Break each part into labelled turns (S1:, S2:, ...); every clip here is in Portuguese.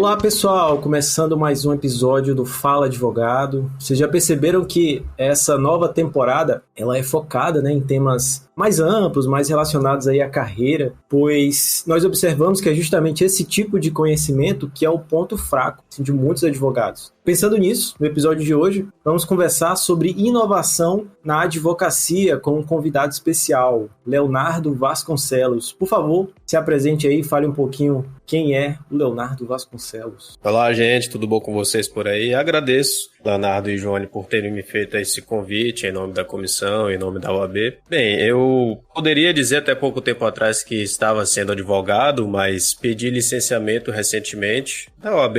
S1: Olá pessoal, começando mais um episódio do Fala Advogado. Vocês já perceberam que essa nova temporada ela é focada, em temas mais amplos, mais relacionados aí à carreira, pois nós observamos que é justamente esse tipo de conhecimento que é o ponto fraco de muitos advogados. Pensando nisso, no episódio de hoje, vamos conversar sobre inovação na advocacia com um convidado especial, Leonardo Vasconcelos. Por favor, se apresente aí e fale um pouquinho quem é o Leonardo Vasconcelos.
S2: Olá, gente, tudo bom com vocês por aí? Agradeço, Leonardo e Joane, por terem me feito esse convite em nome da comissão, em nome da OAB. Bem, eu poderia dizer até pouco tempo atrás que estava sendo advogado, mas pedi licenciamento recentemente da OAB,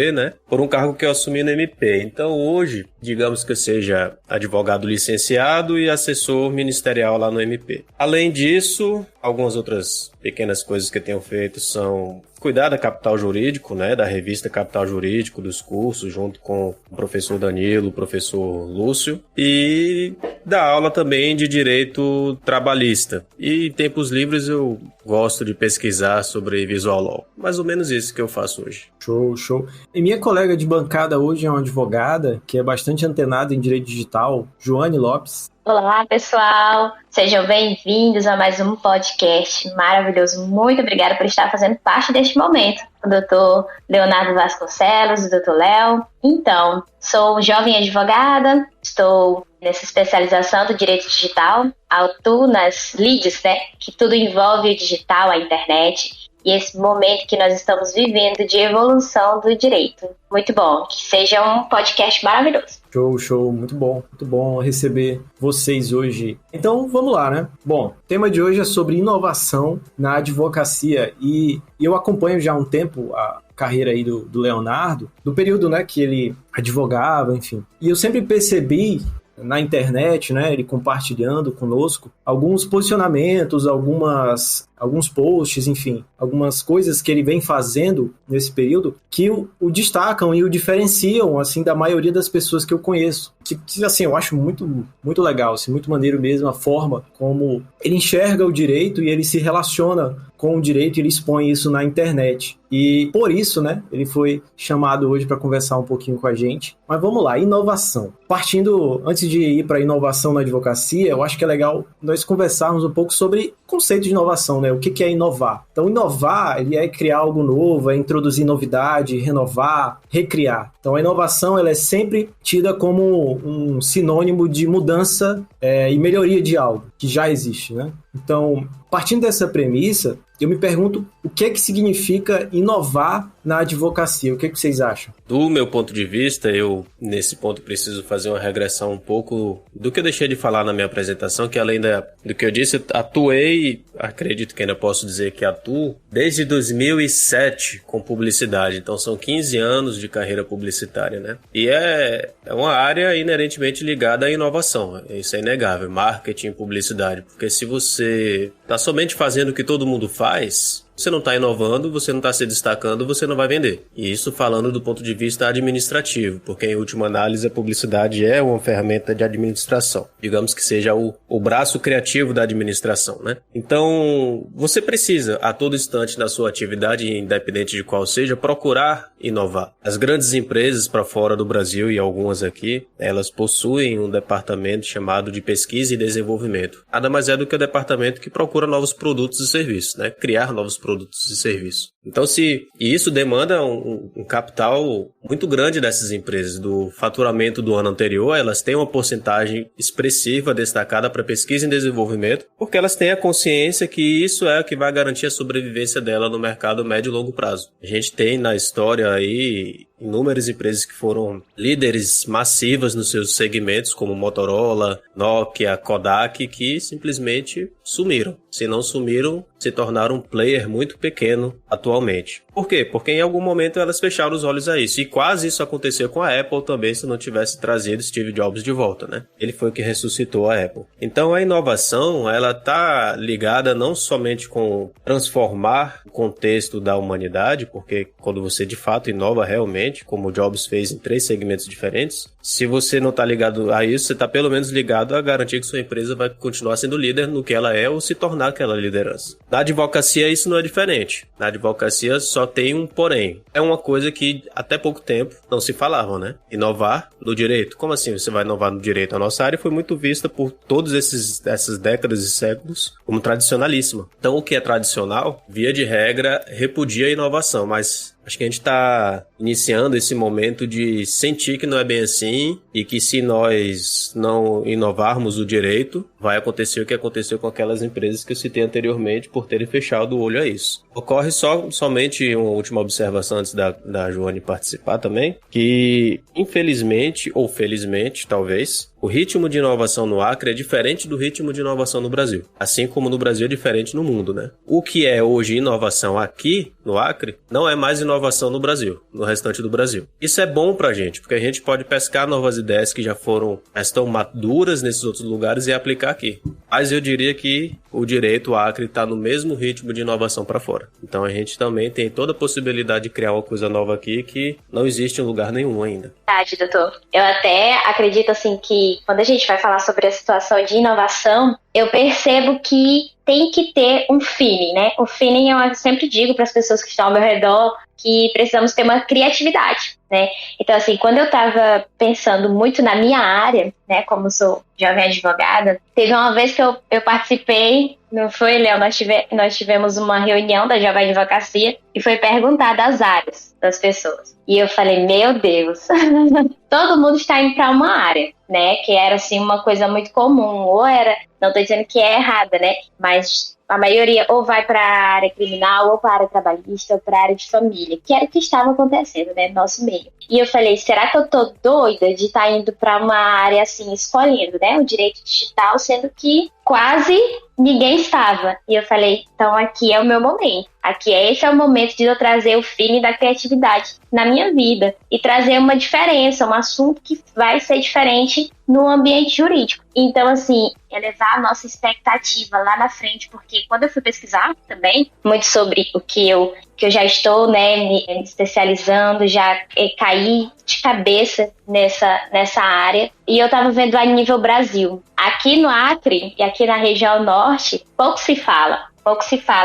S2: por um cargo que eu assumi no MP. Então, hoje, digamos que eu seja advogado licenciado e assessor ministerial lá no MP. Além disso, algumas outras pequenas coisas que eu tenho feito são cuidar da Capital Jurídico, da revista Capital Jurídico, dos cursos, junto com o professor Danilo, o professor Lúcio, e dar aula também de direito trabalhista. E em tempos livres eu gosto de pesquisar sobre visual law. Mais ou menos isso que eu faço hoje.
S1: Show. E minha colega de bancada hoje é uma advogada que é bastante antenada em direito digital, Joane Lopes.
S3: Olá, pessoal! Sejam bem-vindos a mais um podcast maravilhoso. Muito obrigada por estar fazendo parte deste momento. O doutor Leonardo Vasconcelos, o doutor Léo. Então, sou jovem advogada, estou nessa especialização do direito digital, atuo nas leads, que tudo envolve o digital, a internet, e esse momento que nós estamos vivendo de evolução do direito. Muito bom, que seja um podcast maravilhoso.
S1: Show, muito bom receber vocês hoje. Então, vamos lá, Bom, o tema de hoje é sobre inovação na advocacia e eu acompanho já há um tempo a carreira aí do Leonardo, do período, que ele advogava, enfim. E eu sempre percebi na internet, ele compartilhando conosco alguns posicionamentos, alguns posts, enfim, algumas coisas que ele vem fazendo nesse período que o destacam e o diferenciam, assim, da maioria das pessoas que eu conheço. Que assim, eu acho muito, muito legal, assim, muito maneiro mesmo a forma como ele enxerga o direito e ele se relaciona com o direito e ele expõe isso na internet. E por isso, ele foi chamado hoje para conversar um pouquinho com a gente. Mas vamos lá, inovação. Antes de ir para inovação na advocacia, eu acho que é legal nós conversarmos um pouco sobre o conceito de inovação, O que é inovar? Então, inovar, ele é criar algo novo, é introduzir novidade, renovar, recriar. Então, a inovação, ela é sempre tida como um sinônimo de mudança e melhoria de algo que já existe, Então, partindo dessa premissa, eu me pergunto o que significa inovar na advocacia. O que vocês acham?
S2: Do meu ponto de vista, eu, nesse ponto, preciso fazer uma regressão um pouco do que eu deixei de falar na minha apresentação, que além do que eu disse, atuei, acredito que ainda posso dizer que atuo, desde 2007 com publicidade. Então, são 15 anos de carreira publicitária, E é uma área inerentemente ligada à inovação. Isso é inegável. Marketing, publicidade. Porque se você está somente fazendo o que todo mundo faz, você não está inovando, você não está se destacando, você não vai vender. E isso falando do ponto de vista administrativo, porque em última análise a publicidade é uma ferramenta de administração. Digamos que seja o braço criativo da administração, Então, você precisa, a todo instante na sua atividade, independente de qual seja, procurar inovar. As grandes empresas para fora do Brasil e algumas aqui, elas possuem um departamento chamado de pesquisa e desenvolvimento. Nada mais é do que o departamento que procura novos produtos e serviços, Criar novos produtos e serviços. Então, e isso demanda um capital muito grande dessas empresas. Do faturamento do ano anterior, elas têm uma porcentagem expressiva destacada para pesquisa e desenvolvimento, porque elas têm a consciência que isso é o que vai garantir a sobrevivência dela no mercado médio e longo prazo. A gente tem na história aí inúmeras empresas que foram líderes massivas nos seus segmentos, como Motorola, Nokia, Kodak, que simplesmente sumiram. Se não sumiram, se tornaram um player muito pequeno atualmente. Por quê? Porque em algum momento elas fecharam os olhos a isso. E quase isso aconteceu com a Apple também, se não tivesse trazido Steve Jobs de volta, Ele foi o que ressuscitou a Apple. Então a inovação, ela está ligada não somente com transformar o contexto da humanidade, porque quando você de fato inova realmente, como o Jobs fez em 3 segmentos diferentes, se você não está ligado a isso, você está pelo menos ligado a garantir que sua empresa vai continuar sendo líder no que ela é ou se tornar aquela liderança. Na advocacia isso não é diferente. Na advocacia só só tem um porém. É uma coisa que até pouco tempo não se falava, né? Inovar no direito. Como assim você vai inovar no direito? A nossa área foi muito vista por todas essas décadas e séculos como tradicionalíssima. Então, o que é tradicional, via de regra, repudia a inovação, mas acho que a gente está iniciando esse momento de sentir que não é bem assim e que se nós não inovarmos o direito, vai acontecer o que aconteceu com aquelas empresas que eu citei anteriormente por terem fechado o olho a isso. Ocorre somente uma última observação antes da Joane participar também, que infelizmente ou felizmente, talvez, o ritmo de inovação no Acre é diferente do ritmo de inovação no Brasil. Assim como no Brasil é diferente no mundo, né? O que é hoje inovação aqui no Acre, não é mais inovação no Brasil, no restante do Brasil. Isso é bom pra gente, porque a gente pode pescar novas ideias que já estão maduras nesses outros lugares e aplicar aqui. Mas eu diria que o direito, o Acre, está no mesmo ritmo de inovação para fora. Então a gente também tem toda a possibilidade de criar uma coisa nova aqui que não existe em lugar nenhum ainda.
S3: Verdade, doutor. Eu até acredito assim que quando a gente vai falar sobre a situação de inovação, eu percebo que tem que ter um feeling, né? O feeling eu sempre digo para as pessoas que estão ao meu redor que precisamos ter uma criatividade, né? Então, assim, quando eu estava pensando muito na minha área, né, como sou jovem advogada, teve uma vez que eu participei, não foi, Léo? Nós tivemos uma reunião da Jovem Advocacia e foi perguntada as áreas das pessoas. E eu falei, meu Deus, todo mundo está indo para uma área, né? Que era, assim, uma coisa muito comum, ou era, não estou dizendo que é errada, né? Mas a maioria ou vai para a área criminal, ou para a área trabalhista, ou para a área de família, que era o que estava acontecendo, né, no nosso meio. E eu falei, será que eu tô doida de estar indo para uma área assim, escolhendo, né, o direito digital, sendo que quase ninguém estava. E eu falei, então aqui é o meu momento. Esse é o momento de eu trazer o feeling da criatividade na minha vida e trazer uma diferença, um assunto que vai ser diferente no ambiente jurídico. Então, assim, elevar a nossa expectativa lá na frente, porque quando eu fui pesquisar também muito sobre o que eu já estou, né, me especializando, já caí de cabeça nessa área, e eu estava vendo a nível Brasil. Aqui no Acre e aqui na região norte, pouco se fala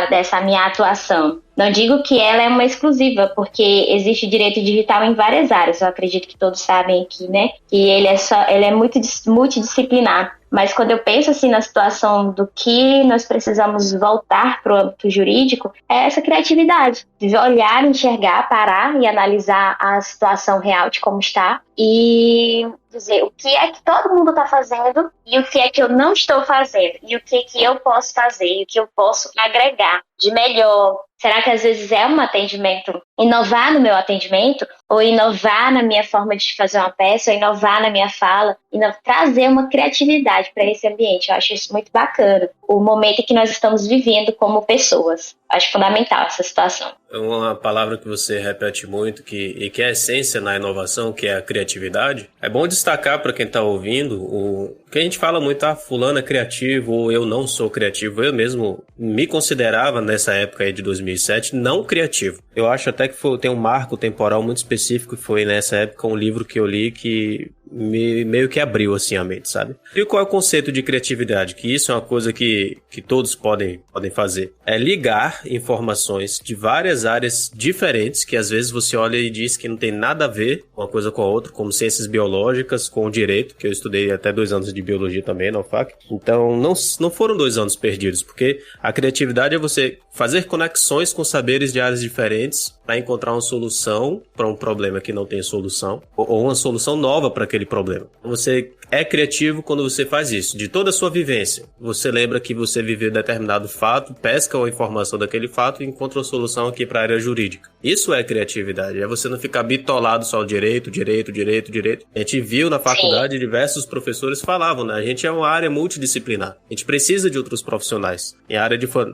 S3: dessa minha atuação. Não digo que ela é uma exclusiva, porque existe direito digital em várias áreas. Eu acredito que todos sabem aqui, né? Que ele é muito multidisciplinar. Mas quando eu penso assim na situação do que nós precisamos voltar para o âmbito jurídico, é essa criatividade, de olhar, enxergar, parar e analisar a situação real de como está e dizer o que é que todo mundo está fazendo e o que é que eu não estou fazendo e o que é que eu posso fazer e o que eu posso agregar de melhor. Será que às vezes é um atendimento, inovar no meu atendimento, ou inovar na minha forma de fazer uma peça, ou inovar na minha fala, e trazer uma criatividade para esse ambiente? Eu acho isso muito bacana. O momento que nós estamos vivendo como pessoas. Acho fundamental essa situação.
S2: É uma palavra que você repete muito e que é a essência na inovação, que é a criatividade. É bom destacar para quem está ouvindo que a gente fala muito, fulano é criativo ou eu não sou criativo. Eu mesmo me considerava nessa época aí de 2007 não criativo. Eu acho até que tem um marco temporal muito específico, que foi nessa época um livro que eu li que meio que abriu assim a mente, sabe? E qual é o conceito de criatividade? Que isso é uma coisa que todos podem fazer. É ligar informações de várias áreas diferentes, que às vezes você olha e diz que não tem nada a ver uma coisa com a outra, como ciências biológicas, com o direito, que eu estudei até 2 anos de biologia também na UFAC. Então não foram 2 anos perdidos, porque a criatividade é você fazer conexões com saberes de áreas diferentes para encontrar uma solução para um problema que não tem solução, ou uma solução nova para aquele problema. Você é criativo quando você faz isso. De toda a sua vivência, você lembra que você viveu determinado fato, pesca a informação daquele fato e encontra uma solução aqui para a área jurídica. Isso é criatividade, é você não ficar bitolado só direito. A gente viu na faculdade, diversos professores falavam, né? A gente é uma área multidisciplinar. A gente precisa de outros profissionais.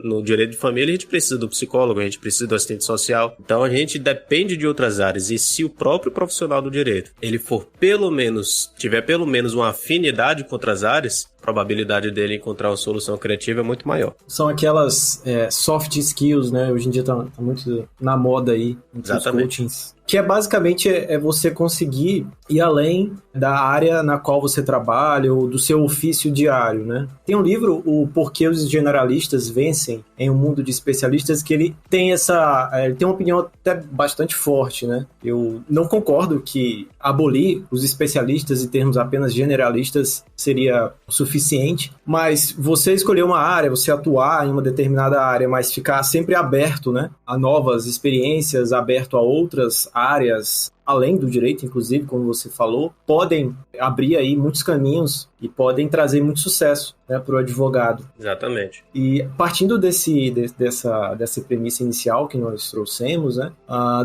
S2: No direito de família, a gente precisa do psicólogo, a gente precisa do assistente social. Então, a gente depende de outras áreas. E se o próprio profissional do direito, ele tiver pelo menos uma afinidade com outras áreas, a probabilidade dele encontrar uma solução criativa é muito maior.
S1: São aquelas soft skills, né? Hoje em dia tá muito na moda aí, entre os coachings. que é basicamente você conseguir ir além da área na qual você trabalha ou do seu ofício diário, né? Tem um livro, o Porquê os Generalistas Vencem em um Mundo de Especialistas, que ele tem ele tem uma opinião até bastante forte, né? Eu não concordo que abolir os especialistas e termos apenas generalistas seria o suficiente, mas você escolher uma área, você atuar em uma determinada área, mas ficar sempre aberto, né, a novas experiências, aberto a outras áreas, além do direito, inclusive, como você falou, podem abrir aí muitos caminhos e podem trazer muito sucesso, né, para o advogado.
S2: Exatamente.
S1: E partindo dessa premissa inicial que nós trouxemos, né,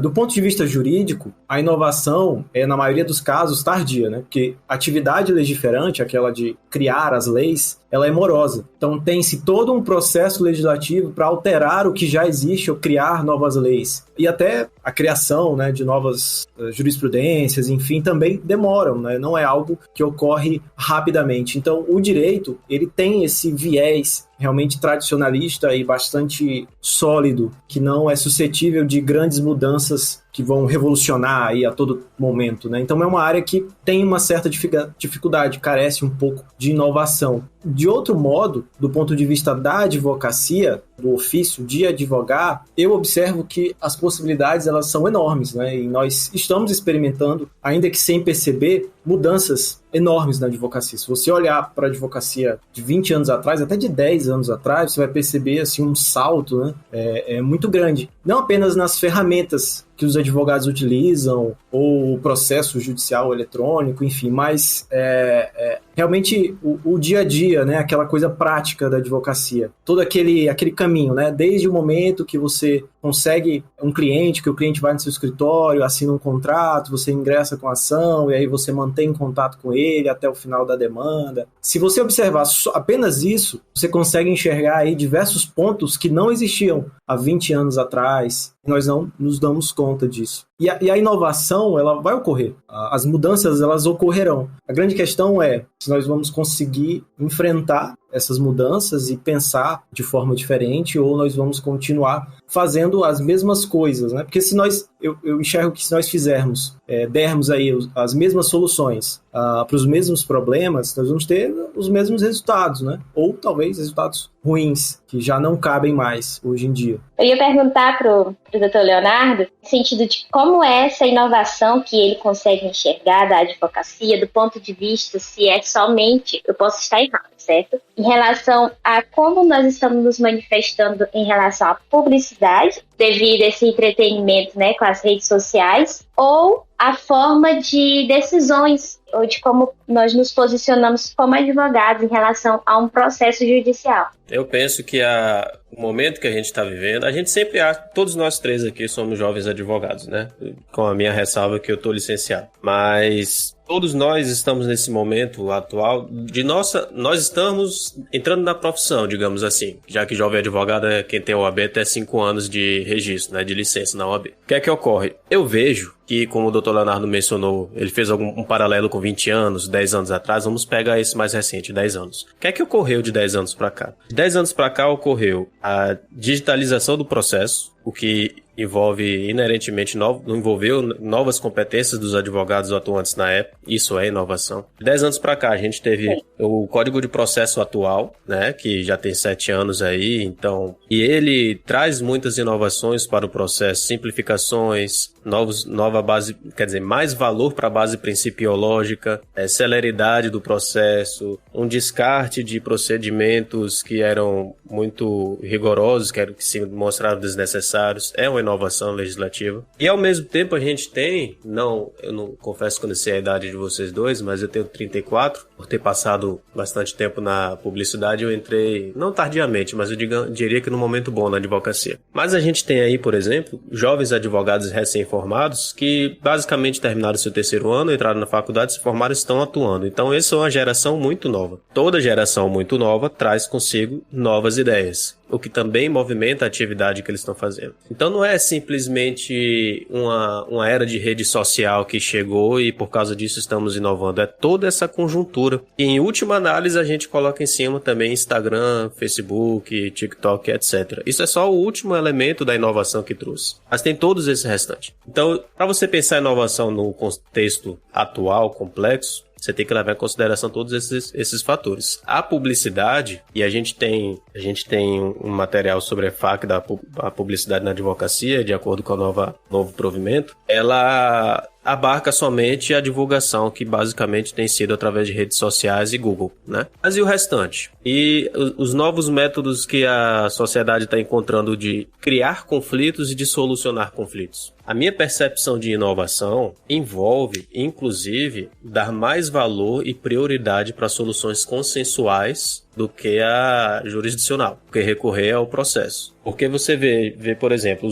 S1: do ponto de vista jurídico, a inovação é, na maioria dos casos, tardia, né, porque a atividade legiferante, aquela de criar as leis, ela é morosa. Então tem-se todo um processo legislativo para alterar o que já existe ou criar novas leis. E até a criação, né, de novas jurisprudências, enfim, também demoram, né? Não é algo que ocorre rapidamente. Então o direito, ele tem esse viés realmente tradicionalista e bastante sólido, que não é suscetível de grandes mudanças que vão revolucionar aí a todo momento, né? Então é uma área que tem uma certa dificuldade, carece um pouco de inovação. De outro modo, do ponto de vista da advocacia, do ofício de advogar, eu observo que as possibilidades elas são enormes, né? E nós estamos experimentando, ainda que sem perceber, mudanças enormes na advocacia. Se você olhar para a advocacia de 20 anos atrás, até de 10 anos atrás, você vai perceber assim, um salto, né? É muito grande. Não apenas nas ferramentas que os advogados utilizam, ou o processo judicial eletrônico, enfim, mas realmente o dia a dia, né, aquela coisa prática da advocacia, todo aquele caminho, né, desde o momento que você consegue um cliente, que o cliente vai no seu escritório, assina um contrato, você ingressa com a ação, e aí você mantém contato com ele até o final da demanda. Se você observar apenas isso, você consegue enxergar aí diversos pontos que não existiam há 20 anos atrás. Nós não nos damos conta disso. E a inovação, ela vai ocorrer. As mudanças, elas ocorrerão. A grande questão é se nós vamos conseguir enfrentar essas mudanças e pensar de forma diferente, ou nós vamos continuar fazendo as mesmas coisas, né? Porque se eu enxergo que se nós fizermos, dermos aí as mesmas soluções para os mesmos problemas, nós vamos ter os mesmos resultados, né? Ou talvez resultados ruins, que já não cabem mais hoje em dia.
S3: Eu ia perguntar pro Dr. Leonardo, no sentido de como é essa inovação que ele consegue enxergar da advocacia, do ponto de vista se é somente, eu posso estar errado, certo? Em relação a como nós estamos nos manifestando em relação à publicidade, devido a esse entretenimento, né, com as redes sociais, ou a forma de decisões, ou de como nós nos posicionamos como advogados em relação a um processo judicial.
S2: Eu penso que o momento que a gente está vivendo, a gente sempre acha, todos nós três aqui somos jovens advogados, né? Com a minha ressalva que eu estou licenciado. Mas todos nós estamos nesse momento atual nós estamos entrando na profissão, digamos assim, já que jovem advogado é quem tem OAB até 5 anos de registro, né, de licença na OAB. O que é que ocorre? Eu vejo que, como o Dr. Leonardo mencionou, ele fez um paralelo com 20 anos, 10 anos atrás, vamos pegar esse mais recente, 10 anos. O que é que ocorreu de 10 anos para cá? De 10 anos para cá ocorreu a digitalização do processo, o que inerentemente envolveu novas competências dos advogados atuantes na época. Isso é inovação. De 10 anos para cá, a gente teve o Código de Processo atual, né, que já tem 7 anos aí, então, e ele traz muitas inovações para o processo, simplificações, nova base, quer dizer, mais valor para a base principiológica, celeridade do processo, um descarte de procedimentos que eram muito rigorosos, que se mostraram desnecessários. É uma inovação legislativa. E ao mesmo tempo a gente tem, eu não confesso que eu não sei a idade de vocês dois, mas eu tenho 34, por ter passado bastante tempo na publicidade, eu entrei, não tardiamente, mas eu diria que num momento bom na advocacia. Mas a gente tem aí, por exemplo, jovens advogados recém-formados que basicamente terminaram seu 3º ano, entraram na faculdade, se formaram e estão atuando. Então essa é uma geração muito nova. Toda geração muito nova traz consigo novas ideias. o que também movimenta a atividade que eles estão fazendo. Então não é simplesmente uma era de rede social que chegou e por causa disso estamos inovando, é toda essa conjuntura. E em última análise a gente coloca em cima também Instagram, Facebook, TikTok, etc. Isso é só o último elemento da inovação que trouxe. Mas tem todos esses restantes. Então, para você pensar em inovação no contexto atual, complexo, você tem que levar em consideração todos esses fatores. A publicidade, e a gente tem um material sobre a EFAC da publicidade na advocacia, de acordo com o novo provimento, ela abarca somente a divulgação, que basicamente tem sido através de redes sociais e Google, né? Mas e o restante? E os novos métodos que a sociedade está encontrando de criar conflitos e de solucionar conflitos. A minha percepção de inovação envolve, inclusive, dar mais valor e prioridade para soluções consensuais do que a jurisdicional, porque recorrer ao processo. Porque você vê, por exemplo,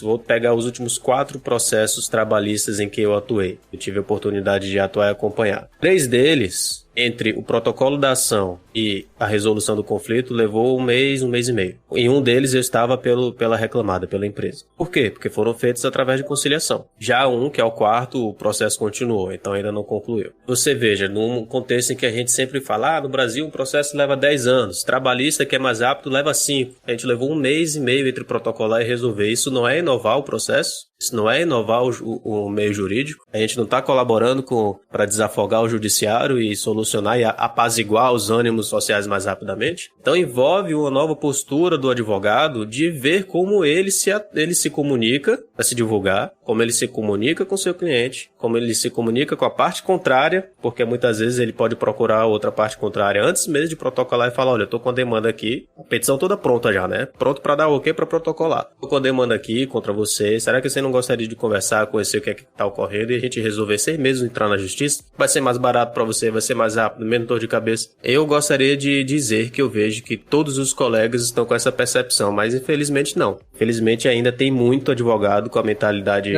S2: vou pegar os últimos 4 processos trabalhistas em que eu atuei. Eu tive a oportunidade de atuar e acompanhar. 3 deles, entre o protocolo da ação e a resolução do conflito, levou um mês e meio. Em um deles eu estava pela reclamada, pela empresa. Por quê? Porque foram feitos através de conciliação. Já um, que é o 4º, o processo continuou, então ainda não concluiu. Você veja, num contexto em que a gente sempre fala, no Brasil um processo leva 10 anos, trabalhista que é mais rápido leva 5. A gente levou um mês e meio entre protocolar e resolver. Isso não é inovar o processo? Isso não é inovar o meio jurídico? A gente não está colaborando para desafogar o judiciário e solucionar e apaziguar os ânimos sociais mais rapidamente? Então envolve uma nova postura do advogado de ver como ele se comunica para se divulgar, como ele se comunica com o seu cliente, como ele se comunica com a parte contrária, porque muitas vezes ele pode procurar outra parte contrária antes mesmo de protocolar e falar, olha, eu estou com a demanda aqui, a petição toda pronta já, né? Pronto para dar ok para protocolar. Estou com a demanda aqui contra você, será que você não gostaria de conversar, conhecer o que é que está ocorrendo e a gente resolver sem mesmo entrar na justiça? Vai ser mais barato para você, vai ser mais rápido, menos dor de cabeça. Eu gostaria de dizer que eu vejo que todos os colegas estão com essa percepção, mas infelizmente não. Infelizmente ainda tem muito advogado com a mentalidade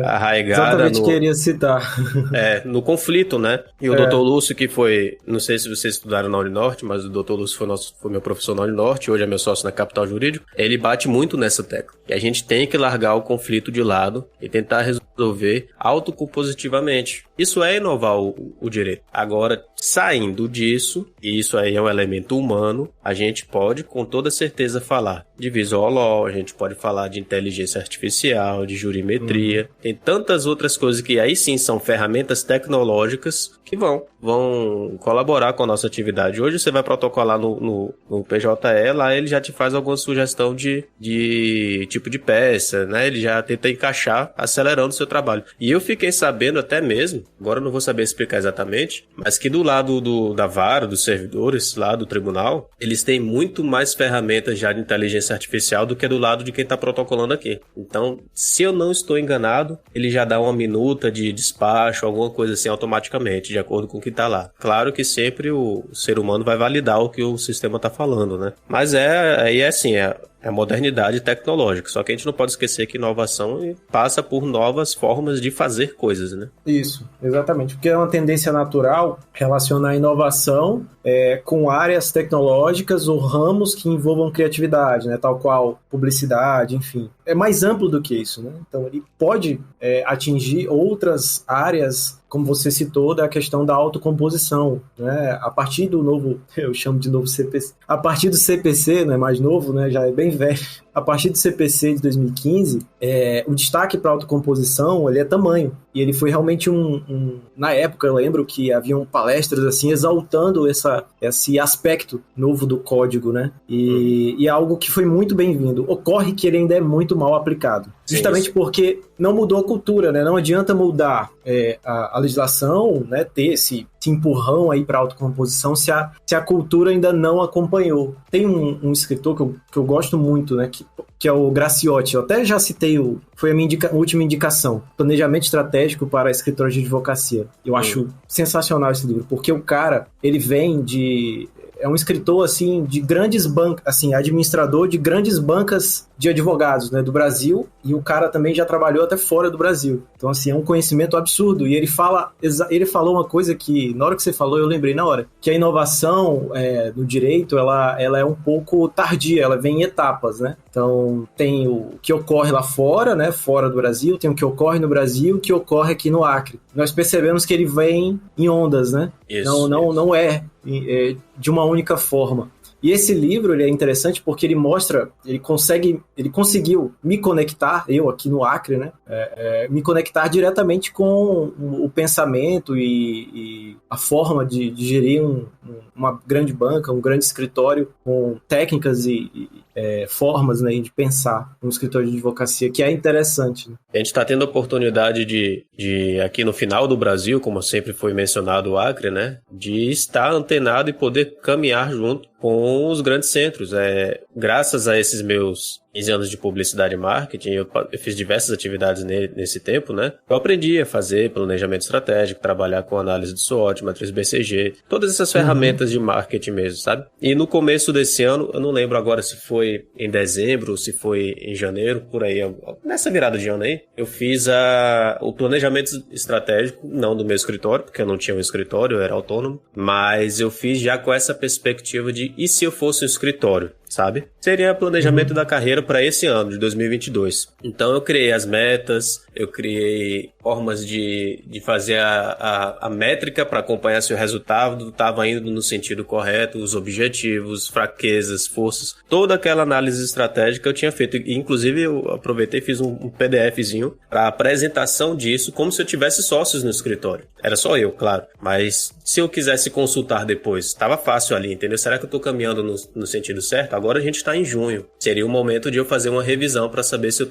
S2: arraigada.
S1: Exatamente, queria citar.
S2: No conflito, né? E o Dr. Lúcio, que foi, não sei se vocês estudaram na Uninorte, mas o Dr. Lúcio foi meu professor na Uninorte, hoje é meu sócio na Capital Jurídico, ele bate muito nessa tecla. E a gente tem que largar o conflito de lado e tentar resolver autocompositivamente. Isso é inovar o direito. Agora, saindo disso, e isso aí é um elemento humano, a gente pode com toda certeza falar de visual law, a gente pode falar de inteligência artificial, de jurimetria, tem tantas outras coisas que aí sim são ferramentas tecnológicas que vão colaborar com a nossa atividade. Hoje você vai protocolar no PJE, lá ele já te faz alguma sugestão de tipo de peça, né? Ele já tenta encaixar, acelerando o seu trabalho. E eu fiquei sabendo até mesmo, agora eu não vou saber explicar exatamente, mas que do lado da vara, dos servidores, lá do tribunal, eles têm muito mais ferramentas já de inteligência artificial do que do lado de quem está protocolando aqui. Então, se eu não estou enganado, ele já dá uma minuta de despacho, alguma coisa assim automaticamente, de acordo com o que está lá. Claro que sempre o ser humano vai validar o que o sistema está falando, né? Mas é a modernidade tecnológica. Só que a gente não pode esquecer que inovação passa por novas formas de fazer coisas, né?
S1: Isso, exatamente. Porque é uma tendência natural relacionar a inovação com áreas tecnológicas ou ramos que envolvam criatividade, né? Tal qual publicidade, enfim. É mais amplo do que isso, né? Então, ele pode atingir outras áreas, como você citou, da questão da autocomposição, né? A partir do novo, eu chamo de novo CPC, a partir do CPC, não é mais novo, né? Já é bem velho. A partir do CPC de 2015, o destaque para a autocomposição, ele é tamanho. E ele foi realmente na época, eu lembro que haviam palestras assim, exaltando esse aspecto novo do código, né? E é algo que foi muito bem-vindo. Ocorre que ele ainda é muito mal aplicado. Justamente porque não mudou a cultura, né? Não adianta mudar a legislação, né? Ter esse empurrão aí para autocomposição se a cultura ainda não acompanhou. Tem um escritor que eu gosto muito, né? Que que é o Graciotti. Eu até já citei, foi a minha última indicação. Planejamento Estratégico para Escritórios de Advocacia. Eu acho sensacional esse livro, porque o cara, ele vem de... É um escritor, assim, de grandes bancas, assim, administrador de grandes bancas de advogados, né, do Brasil, e o cara também já trabalhou até fora do Brasil. Então, assim, é um conhecimento absurdo. E ele falou uma coisa que, na hora que você falou, eu lembrei na hora, que a inovação no direito, ela é um pouco tardia, ela vem em etapas, né? Então, tem o que ocorre lá fora, né, fora do Brasil, tem o que ocorre no Brasil, o que ocorre aqui no Acre. Nós percebemos que ele vem em ondas, né? Não é de uma única forma. E esse livro, ele é interessante porque ele mostra, ele conseguiu me conectar, eu aqui no Acre, né, me conectar diretamente com o pensamento e a forma de gerir uma grande banca, um grande escritório com técnicas e formas, né, de pensar um escritório de advocacia, que é interessante. Né?
S2: A gente está tendo a oportunidade de, aqui no final do Brasil, como sempre foi mencionado o Acre, né, de estar antenado e poder caminhar junto com os grandes centros. Graças a esses meus 15 anos de publicidade e marketing, eu fiz diversas atividades nesse tempo, né? Eu aprendi a fazer planejamento estratégico, trabalhar com análise de SWOT, matriz BCG, todas essas ferramentas de marketing mesmo, sabe? E no começo desse ano, eu não lembro agora se foi em dezembro ou se foi em janeiro, por aí, nessa virada de ano aí, eu fiz o planejamento estratégico, não do meu escritório, porque eu não tinha um escritório, eu era autônomo, mas eu fiz já com essa perspectiva de, e se eu fosse um escritório? Sabe? Seria planejamento da carreira para esse ano, de 2022. Então eu criei as metas, eu criei formas de fazer a métrica para acompanhar se o resultado estava indo no sentido correto, os objetivos, fraquezas, forças, toda aquela análise estratégica eu tinha feito. E, inclusive eu aproveitei e fiz um PDFzinho para apresentação disso, como se eu tivesse sócios no escritório. Era só eu, claro, mas se eu quisesse consultar depois, estava fácil ali, entendeu? Será que eu estou caminhando no sentido certo? Agora a gente está em junho. Seria o momento de eu fazer uma revisão para saber se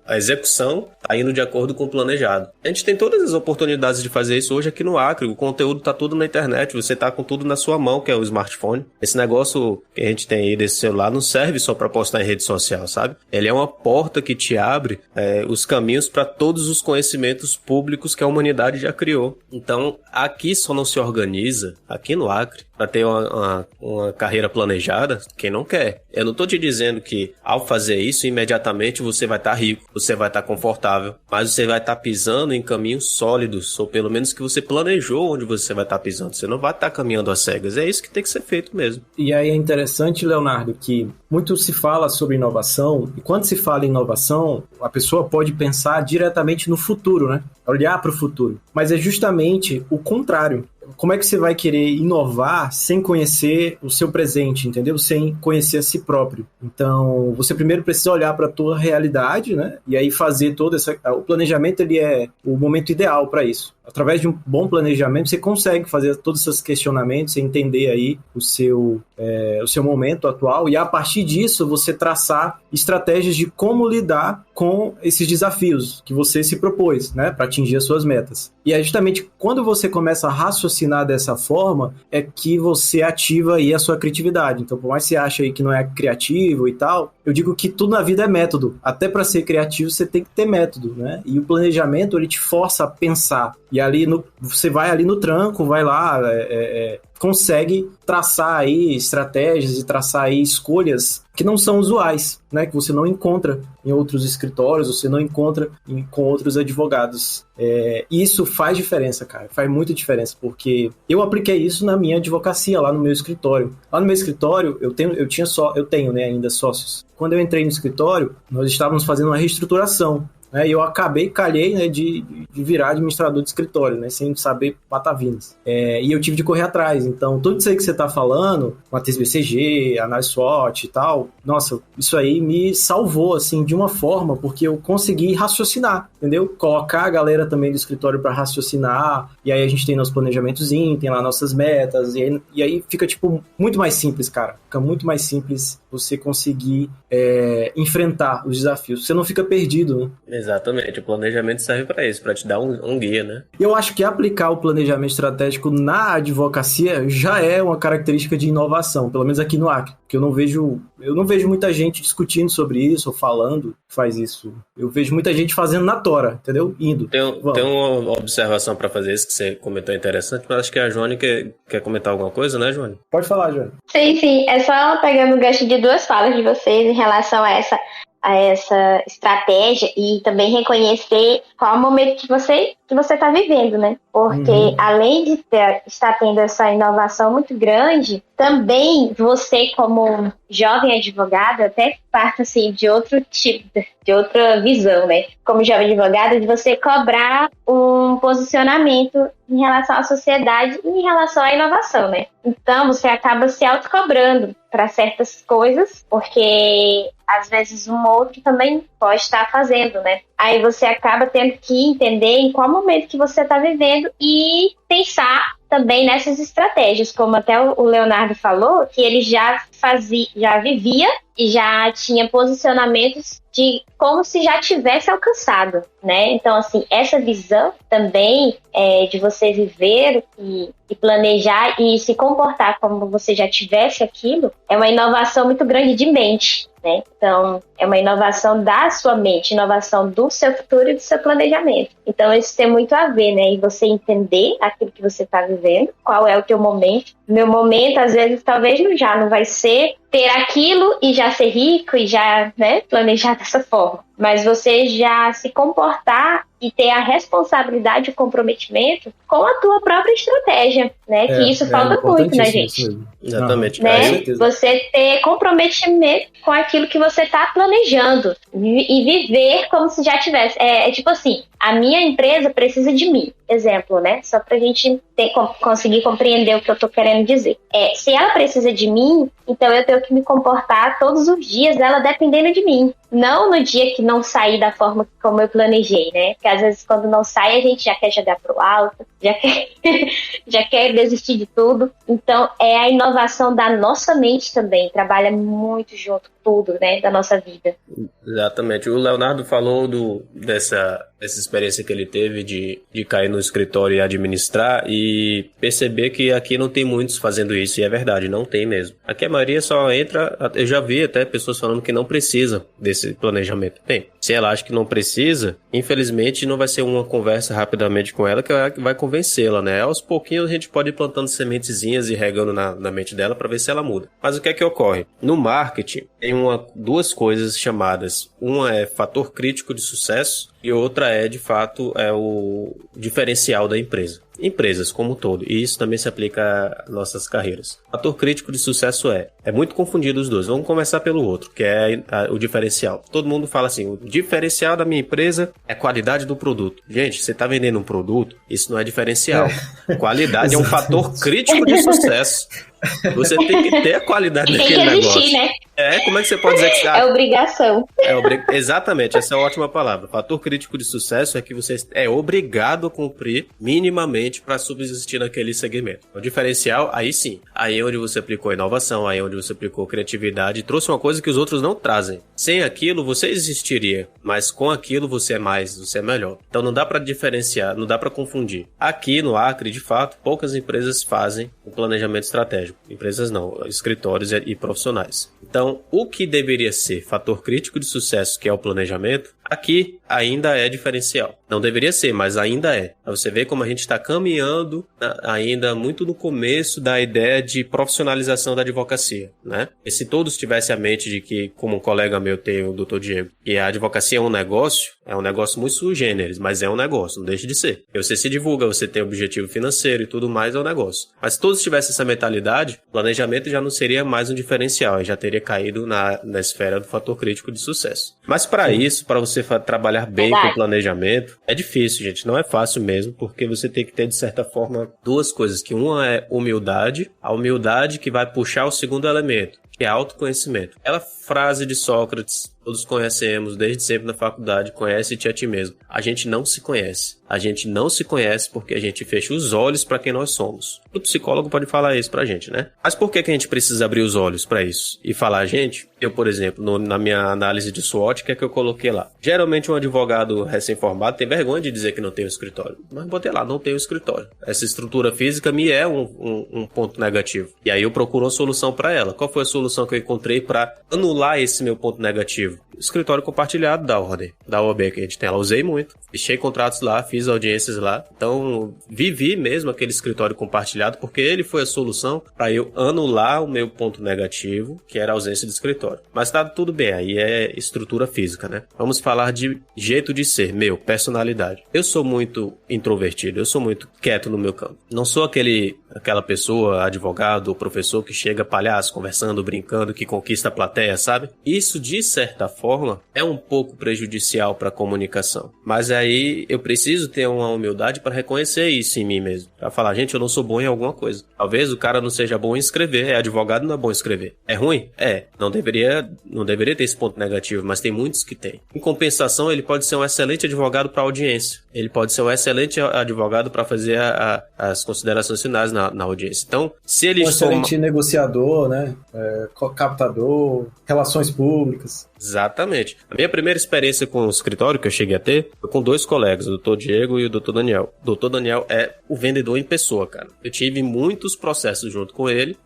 S2: a execução está indo de acordo com o planejado. A gente tem todas as oportunidades de fazer isso hoje aqui no Acre. O conteúdo está tudo na internet. Você está com tudo na sua mão, que é o smartphone. Esse negócio que a gente tem aí desse celular não serve só para postar em rede social, sabe? Ele é uma porta que te abre os caminhos para todos os conhecimentos públicos que a humanidade já criou. Então, aqui só não se organiza, aqui no Acre, para ter uma carreira planejada, quem não quer. Eu não estou te dizendo que ao fazer isso, imediatamente você vai estar rico, você vai estar confortável, mas você vai estar pisando em caminhos sólidos, ou pelo menos que você planejou onde você vai estar pisando. Você não vai estar caminhando às cegas. É isso que tem que ser feito mesmo.
S1: E aí é interessante, Leonardo, que muito se fala sobre inovação, e quando se fala em inovação, a pessoa pode pensar diretamente no futuro, né? Olhar para o futuro. Mas é justamente o contrário. Como é que você vai querer inovar sem conhecer o seu presente, entendeu? Sem conhecer a si próprio. Então, você primeiro precisa olhar para a tua realidade, né? E aí fazer o planejamento, ele é o momento ideal para isso. Através de um bom planejamento, você consegue fazer todos esses questionamentos, você entender aí o seu momento atual e a partir disso você traçar estratégias de como lidar com esses desafios que você se propôs, né, para atingir as suas metas. E é justamente quando você começa a raciocinar dessa forma é que você ativa aí a sua criatividade. Então, por mais que você ache aí que não é criativo e tal, eu digo que tudo na vida é método. Até para ser criativo você tem que ter método, né? E o planejamento, ele te força a pensar. E ali você vai ali no tranco, vai lá, consegue traçar aí estratégias e traçar aí escolhas que não são usuais, né? Que você não encontra em outros escritórios, você não encontra com outros advogados. E isso faz diferença, cara. Faz muita diferença, porque eu apliquei isso na minha advocacia, lá no meu escritório. Lá no meu escritório, eu tenho, né, ainda sócios. Quando eu entrei no escritório, nós estávamos fazendo uma reestruturação. E eu calhei, né, de virar administrador de escritório, né, sem saber patavinas. E eu tive de correr atrás. Então, tudo isso aí que você está falando, matriz BCG, análise SWOT e tal, nossa, isso aí me salvou, assim, de uma forma, porque eu consegui raciocinar, entendeu? Colocar a galera também do escritório para raciocinar, e aí a gente tem nosso planejamentozinho, tem lá nossas metas, e aí fica, tipo, muito mais simples, cara. Fica muito mais simples você conseguir enfrentar os desafios. Você não fica perdido, né?
S2: Exatamente, o planejamento serve para isso, para te dar um guia, né?
S1: Eu acho que aplicar o planejamento estratégico na advocacia já é uma característica de inovação, pelo menos aqui no Acre, que eu não vejo muita gente discutindo sobre isso ou falando que faz isso. Eu vejo muita gente fazendo na tora, entendeu? Indo.
S2: Tem uma observação para fazer isso que você comentou interessante, mas acho que a Joane quer comentar alguma coisa, né, Joane?
S1: Pode falar, Joane.
S3: Sim, é só pegando o gancho de duas falas de vocês em relação a essa estratégia e também reconhecer qual é o momento que você está vivendo, né? Porque além de estar tendo essa inovação muito grande, também você como jovem advogado, até parte assim de outro tipo, de outra visão, né? Como jovem advogado, de você cobrar um posicionamento em relação à sociedade e em relação à inovação, né? Então você acaba se autocobrando para certas coisas, porque às vezes um outro também pode estar fazendo, né? Aí você acaba tendo que entender em qual momento que você está vivendo e pensar também nessas estratégias, como até o Leonardo falou, que ele já vivia e já tinha posicionamentos de como se já tivesse alcançado, né? Então, assim, essa visão também de você viver e planejar e se comportar como você já tivesse aquilo, é uma inovação muito grande de mente, né? Então, é uma inovação da sua mente, inovação do seu futuro e do seu planejamento. Então, isso tem muito a ver, né? E você entender aquilo que você está vivendo, qual é o teu momento. Meu momento, às vezes, talvez não vai ser ter aquilo e já ser rico e já, né, planejar dessa forma. Mas você já se comportar e ter a responsabilidade e o comprometimento com a tua própria estratégia, né? Que isso falta muito, né, gente?
S2: Exatamente.
S3: Né? Você ter comprometimento com aquilo que você está planejando e viver como se já tivesse. É tipo assim, a minha empresa precisa de mim. Exemplo, né? Só pra gente conseguir compreender o que eu tô querendo dizer. Se ela precisa de mim, então eu tenho que me comportar todos os dias dela dependendo de mim. Não no dia que não sair da forma como eu planejei, né? Porque às vezes quando não sai a gente já quer jogar pro alto, já quer desistir de tudo. Então é a inovação da nossa mente também, trabalha muito junto com tudo, né? Da nossa vida.
S2: Exatamente. O Leonardo falou dessa experiência que ele teve de cair no escritório e administrar e perceber que aqui não tem muitos fazendo isso, e é verdade, não tem mesmo. Aqui a maioria só entra, eu já vi até pessoas falando que não precisa desse planejamento. Bem, se ela acha que não precisa, infelizmente não vai ser uma conversa rapidamente com ela que vai convencê-la, né? Aos pouquinhos a gente pode ir plantando sementezinhas e regando na mente dela para ver se ela muda. Mas o que é que ocorre? No marketing tem duas coisas chamadas, uma é fator crítico de sucesso e outra de fato, o diferencial da empresa. Empresas como um todo, e isso também se aplica às nossas carreiras. Fator crítico de sucesso é muito confundido os dois. Vamos começar pelo outro, que é o diferencial. Todo mundo fala assim, o diferencial da minha empresa é a qualidade do produto. Gente, você está vendendo um produto, isso não é diferencial. Qualidade é um fator crítico de sucesso. Você tem que ter a qualidade daquele negócio. Tem que existir, né? Como é que você pode dizer que...
S3: É obrigação.
S2: Exatamente, essa é a ótima palavra. Fator crítico de sucesso é que você é obrigado a cumprir minimamente para subsistir naquele segmento. O diferencial, aí sim. Aí é onde você aplicou inovação, aí é onde você aplicou criatividade, trouxe uma coisa que os outros não trazem. Sem aquilo, você existiria, mas com aquilo você é mais, você é melhor. Então não dá para diferenciar, não dá para confundir. Aqui no Acre, de fato, poucas empresas fazem o planejamento estratégico. Empresas não, escritórios e profissionais. Então, o que deveria ser fator crítico de sucesso, que é o planejamento, aqui ainda é diferencial. Não deveria ser, mas ainda é. Você vê como a gente está caminhando ainda muito no começo da ideia de profissionalização da advocacia, né? E se todos tivessem a mente de que, como um colega meu tem, o Dr. Diego, que a advocacia é um negócio muito sui generis, mas é um negócio, não deixa de ser. E você se divulga, você tem objetivo financeiro e tudo mais, é um negócio. Mas se todos tivessem essa mentalidade, o planejamento já não seria mais um diferencial, já teria caído na esfera do fator crítico de sucesso. Mas para isso, para você trabalhar bem com o planejamento, é difícil, gente, não é fácil mesmo, porque você tem que ter, de certa forma, duas coisas, que uma é humildade, a humildade que vai puxar o segundo elemento, que é autoconhecimento. Aquela frase de Sócrates, todos conhecemos desde sempre na faculdade, conhece-te a ti mesmo. A gente não se conhece. A gente não se conhece porque a gente fecha os olhos para quem nós somos. O psicólogo pode falar isso pra gente, né? Mas por que a gente precisa abrir os olhos para isso? E falar, gente, eu, por exemplo, na minha análise de SWOT, o que é que eu coloquei lá? Geralmente um advogado recém-formado tem vergonha de dizer que não tem um escritório. Mas botei lá, não tem um escritório. Essa estrutura física me é um ponto negativo. E aí eu procuro uma solução para ela. Qual foi a solução que eu encontrei para anular esse meu ponto negativo? Escritório compartilhado da Ordem, da OAB que a gente tem. Ela usei muito. Fechei contratos lá, fiz audiências lá. Então, vivi mesmo aquele escritório compartilhado porque ele foi a solução para eu anular o meu ponto negativo, que era a ausência de escritório. Mas tá tudo bem, aí é estrutura física, né? Vamos falar de jeito de ser, personalidade. Eu sou muito introvertido, eu sou muito quieto no meu campo. Não sou aquela pessoa, advogado ou professor que chega palhaço, conversando, brincando, que conquista a plateia, sabe? Isso, de certa forma, é um pouco prejudicial para a comunicação. Mas aí eu preciso ter uma humildade para reconhecer isso em mim mesmo. Para falar, gente, eu não sou bom em alguma coisa. Talvez o cara não seja bom em escrever. É advogado, não é bom em escrever. É ruim? É. Não deveria ter esse ponto negativo, mas tem muitos que tem. Em compensação, ele pode ser um excelente advogado para audiência. Ele pode ser um excelente advogado para fazer as considerações finais na audiência. Então, se ele
S1: excelente negociador, né? Captador, relações públicas.
S2: Exatamente. A minha primeira experiência com o escritório que eu cheguei a ter foi com 2 colegas, o Dr. Diego e o Dr. Daniel. O Dr. Daniel é o vendedor em pessoa, cara. Eu tive muitos processos junto com ele,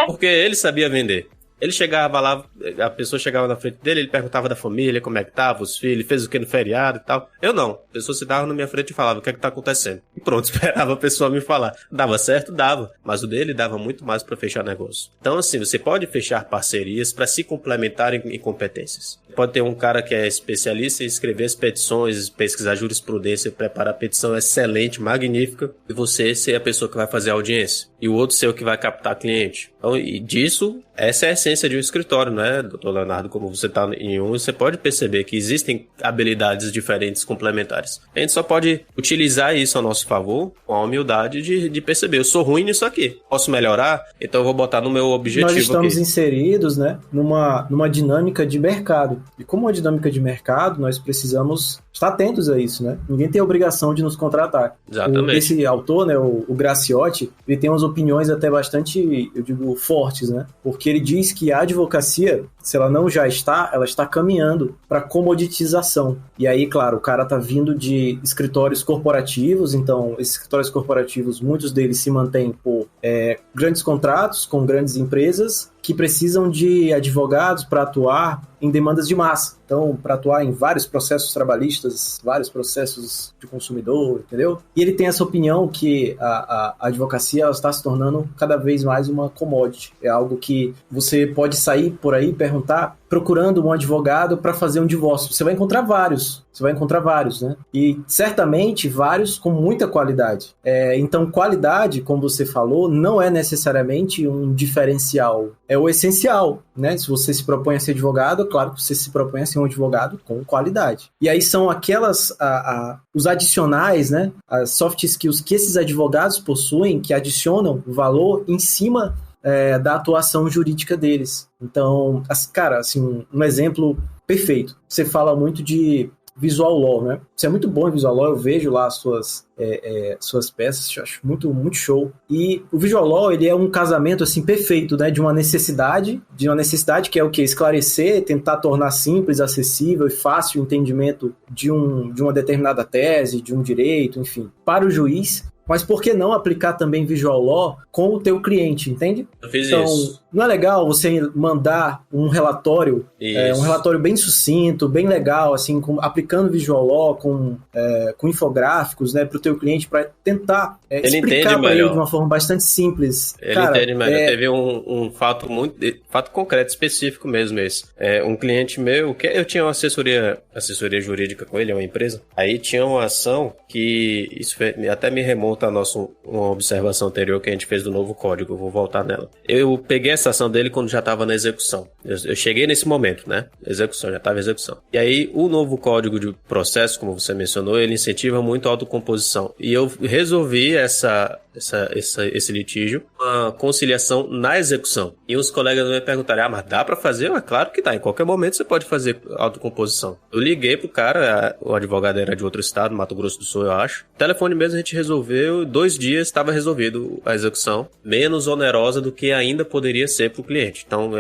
S2: porque ele sabia vender. Ele chegava lá, a pessoa chegava na frente dele, ele perguntava da família, como é que tava, os filhos, fez o que no feriado e tal. Eu não. A pessoa se dava na minha frente e falava, o que é que tá acontecendo? E pronto, esperava a pessoa me falar. Dava certo? Dava. Mas o dele dava muito mais para fechar negócio. Então, assim, você pode fechar parcerias para se complementar em competências. Pode ter um cara que é especialista em escrever as petições, pesquisar jurisprudência, preparar a petição excelente, magnífica, e você ser a pessoa que vai fazer a audiência. E o outro ser o que vai captar cliente. Então, e disso, essa é a essência de um escritório, não é, doutor Leonardo? Como você está em um, você pode perceber que existem habilidades diferentes complementares. A gente só pode utilizar isso a nosso favor com a humildade de perceber, eu sou ruim nisso aqui, posso melhorar? Então eu vou botar no meu objetivo.
S1: Nós estamos
S2: aqui
S1: inseridos, né, numa dinâmica de mercado. E como uma dinâmica de mercado, nós precisamos estar atentos a isso, né? Ninguém tem a obrigação de nos contratar.
S2: Exatamente.
S1: Esse autor, né, o Graciotti, ele tem umas opiniões até bastante, eu digo, fortes, né? Porque ele diz que a advocacia, se ela não já está, ela está caminhando para comoditização. E aí, claro, o cara tá vindo de escritórios corporativos, então esses escritórios corporativos, muitos deles se mantêm por grandes contratos com grandes empresas que precisam de advogados para atuar em demandas de massa. Então, para atuar em vários processos trabalhistas, vários processos de consumidor, entendeu? E ele tem essa opinião que a advocacia ela está se tornando cada vez mais uma commodity. É algo que você pode sair por aí e perguntar, procurando um advogado para fazer um divórcio. Você vai encontrar vários, né? E certamente vários com muita qualidade. Então, qualidade, como você falou, não é necessariamente um diferencial. É o essencial, né? Se você se propõe a ser advogado, é claro que você se propõe a ser um advogado com qualidade. E aí são aquelas, os adicionais, né? As soft skills que esses advogados possuem, que adicionam valor em cima da atuação jurídica deles. Então, cara, assim, um exemplo perfeito. Você fala muito de visual law, né? Você é muito bom em visual law, eu vejo lá as suas peças, eu acho muito, muito show. E o visual law, ele é um casamento, assim, perfeito, né? De uma necessidade que é o quê? Esclarecer, tentar tornar simples, acessível e fácil o entendimento de uma determinada tese, de um direito, enfim, para o juiz. Mas por que não aplicar também visual law com o teu cliente, entende?
S2: Eu fiz
S1: então,
S2: isso.
S1: Não é legal você mandar um relatório, um relatório bem sucinto, bem legal, assim, aplicando visual law, com infográficos, né, para o teu cliente, para tentar explicar para ele de uma forma bastante simples.
S2: Ele entende melhor. Teve um fato concreto, específico mesmo esse. Um cliente meu, que eu tinha uma assessoria jurídica com ele, é uma empresa, aí tinha uma ação que, isso até me remonta volta a uma observação anterior que a gente fez do novo código, eu vou voltar nela. Eu peguei essa ação dele quando já estava na execução. Eu cheguei nesse momento, né? Execução, já estava em execução. E aí, o novo código de processo, como você mencionou, ele incentiva muito a autocomposição. E eu resolvi esse litígio, uma conciliação na execução. E os colegas me perguntaram, mas dá pra fazer? Claro que dá, em qualquer momento você pode fazer autocomposição. Eu liguei pro cara, o advogado era de outro estado, Mato Grosso do Sul, eu acho. O telefone mesmo a gente resolveu, 2 dias estava resolvido a execução, menos onerosa do que ainda poderia ser pro cliente. Então,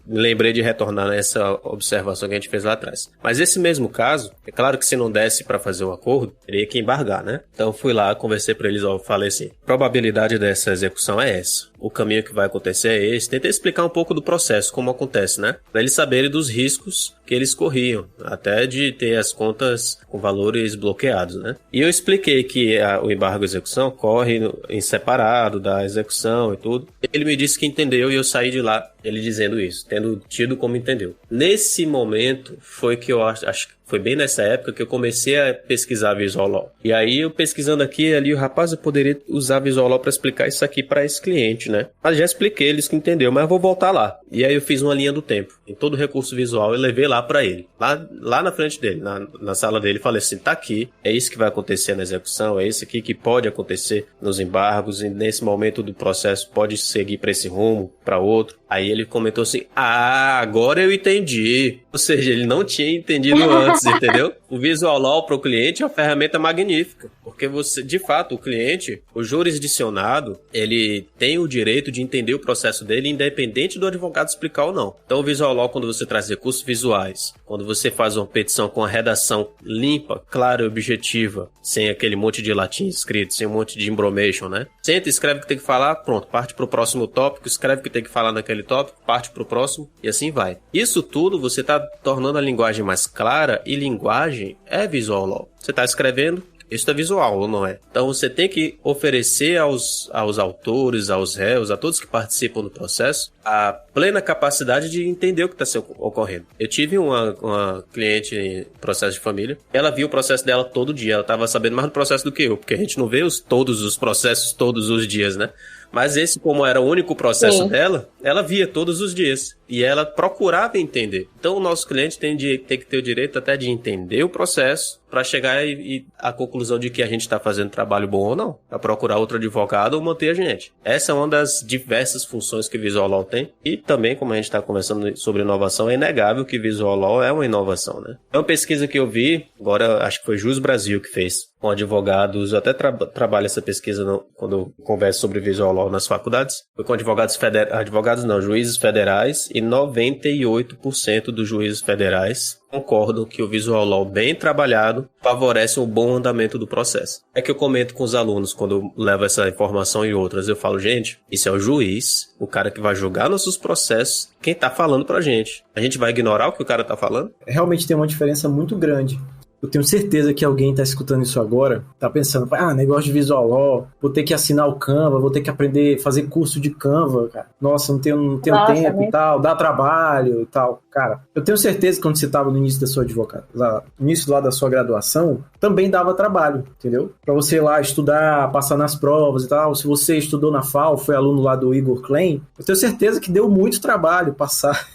S2: me lembrei de retornar nessa observação que a gente fez lá atrás. Mas esse mesmo caso, é claro que se não desse pra fazer o acordo, teria que embargar, né? Então, fui lá, conversei pra eles, falei assim, a probabilidade dessa execução é essa. O caminho que vai acontecer é esse. Tentei explicar um pouco do processo, como acontece, né? Para eles saberem dos riscos que eles corriam, até de ter as contas com valores bloqueados, né? E eu expliquei que o embargo à execução ocorre em separado da execução e tudo. Ele me disse que entendeu e eu saí de lá ele dizendo isso, tendo tido como entendeu. Nesse momento foi que eu acho que foi bem nessa época que eu comecei a pesquisar Visual Law. E aí eu pesquisando aqui e ali, rapaz, eu poderia usar Visual Law para explicar isso aqui para esse cliente, né? Mas já expliquei, eles que entenderam, mas eu vou voltar lá. E aí eu fiz uma linha do tempo. Em todo o recurso visual eu levei lá para ele. Lá na frente dele, na sala dele, falei assim, tá aqui, é isso que vai acontecer na execução, é isso aqui que pode acontecer nos embargos, e nesse momento do processo pode seguir para esse rumo, para outro. Aí ele comentou assim, agora eu entendi. Ou seja, ele não tinha entendido antes, entendeu? O Visual Law para o cliente é uma ferramenta magnífica, porque você, de fato, o cliente, o jurisdicionado, ele tem o direito de entender o processo dele, independente do advogado explicar ou não. Então, o Visual Law, quando você traz recursos visuais, quando você faz uma petição com a redação limpa, clara e objetiva, sem aquele monte de latim escrito, sem um monte de embromation, né? Senta, escreve o que tem que falar, pronto, parte para o próximo tópico, escreve o que tem que falar naquele tópico, parte para o próximo, e assim vai. Isso tudo você está tornando a linguagem mais clara, e linguagem é Visual Law. Você está escrevendo, isso é visual, ou não é? Então você tem que oferecer aos autores, aos réus, a todos que participam do processo, a plena capacidade de entender o que está ocorrendo. Eu tive uma cliente em processo de família, ela viu o processo dela todo dia, ela estava sabendo mais do processo do que eu, porque a gente não vê todos os processos todos os dias, né? Mas esse, como era o único processo dela, ela via todos os dias. E ela procurava entender. Então, o nosso cliente tem que ter o direito até de entender o processo para chegar à conclusão de que a gente está fazendo trabalho bom ou não. Para procurar outro advogado ou manter a gente. Essa é uma das diversas funções que Visual Law tem. E também, como a gente está conversando sobre inovação, é inegável que Visual Law é uma inovação, né? É uma pesquisa que eu vi, agora acho que foi Jus Brasil que fez, com advogados. Eu até trabalho essa pesquisa quando eu converso sobre Visual Law nas faculdades. Foi com juízes federais, e 98% dos juízes federais concordam que o Visual Law bem trabalhado favorece um bom andamento do processo. É que eu comento com os alunos quando eu levo essa informação e outras. Eu falo, gente, isso é o juiz, o cara que vai julgar nossos processos, quem tá falando pra gente. A gente vai ignorar o que o cara tá falando?
S1: Realmente tem uma diferença muito grande. Eu tenho certeza que alguém está escutando isso agora, está pensando, negócio de Visual Law, vou ter que assinar o Canva, vou ter que aprender a fazer curso de Canva, cara. Nossa, não tenho tempo e tal, dá trabalho e tal. Cara, eu tenho certeza que quando você estava no início da sua início lá da sua graduação, também dava trabalho, entendeu? Para você ir lá estudar, passar nas provas e tal. Se você estudou na FAO, foi aluno lá do Igor Klein, eu tenho certeza que deu muito trabalho passar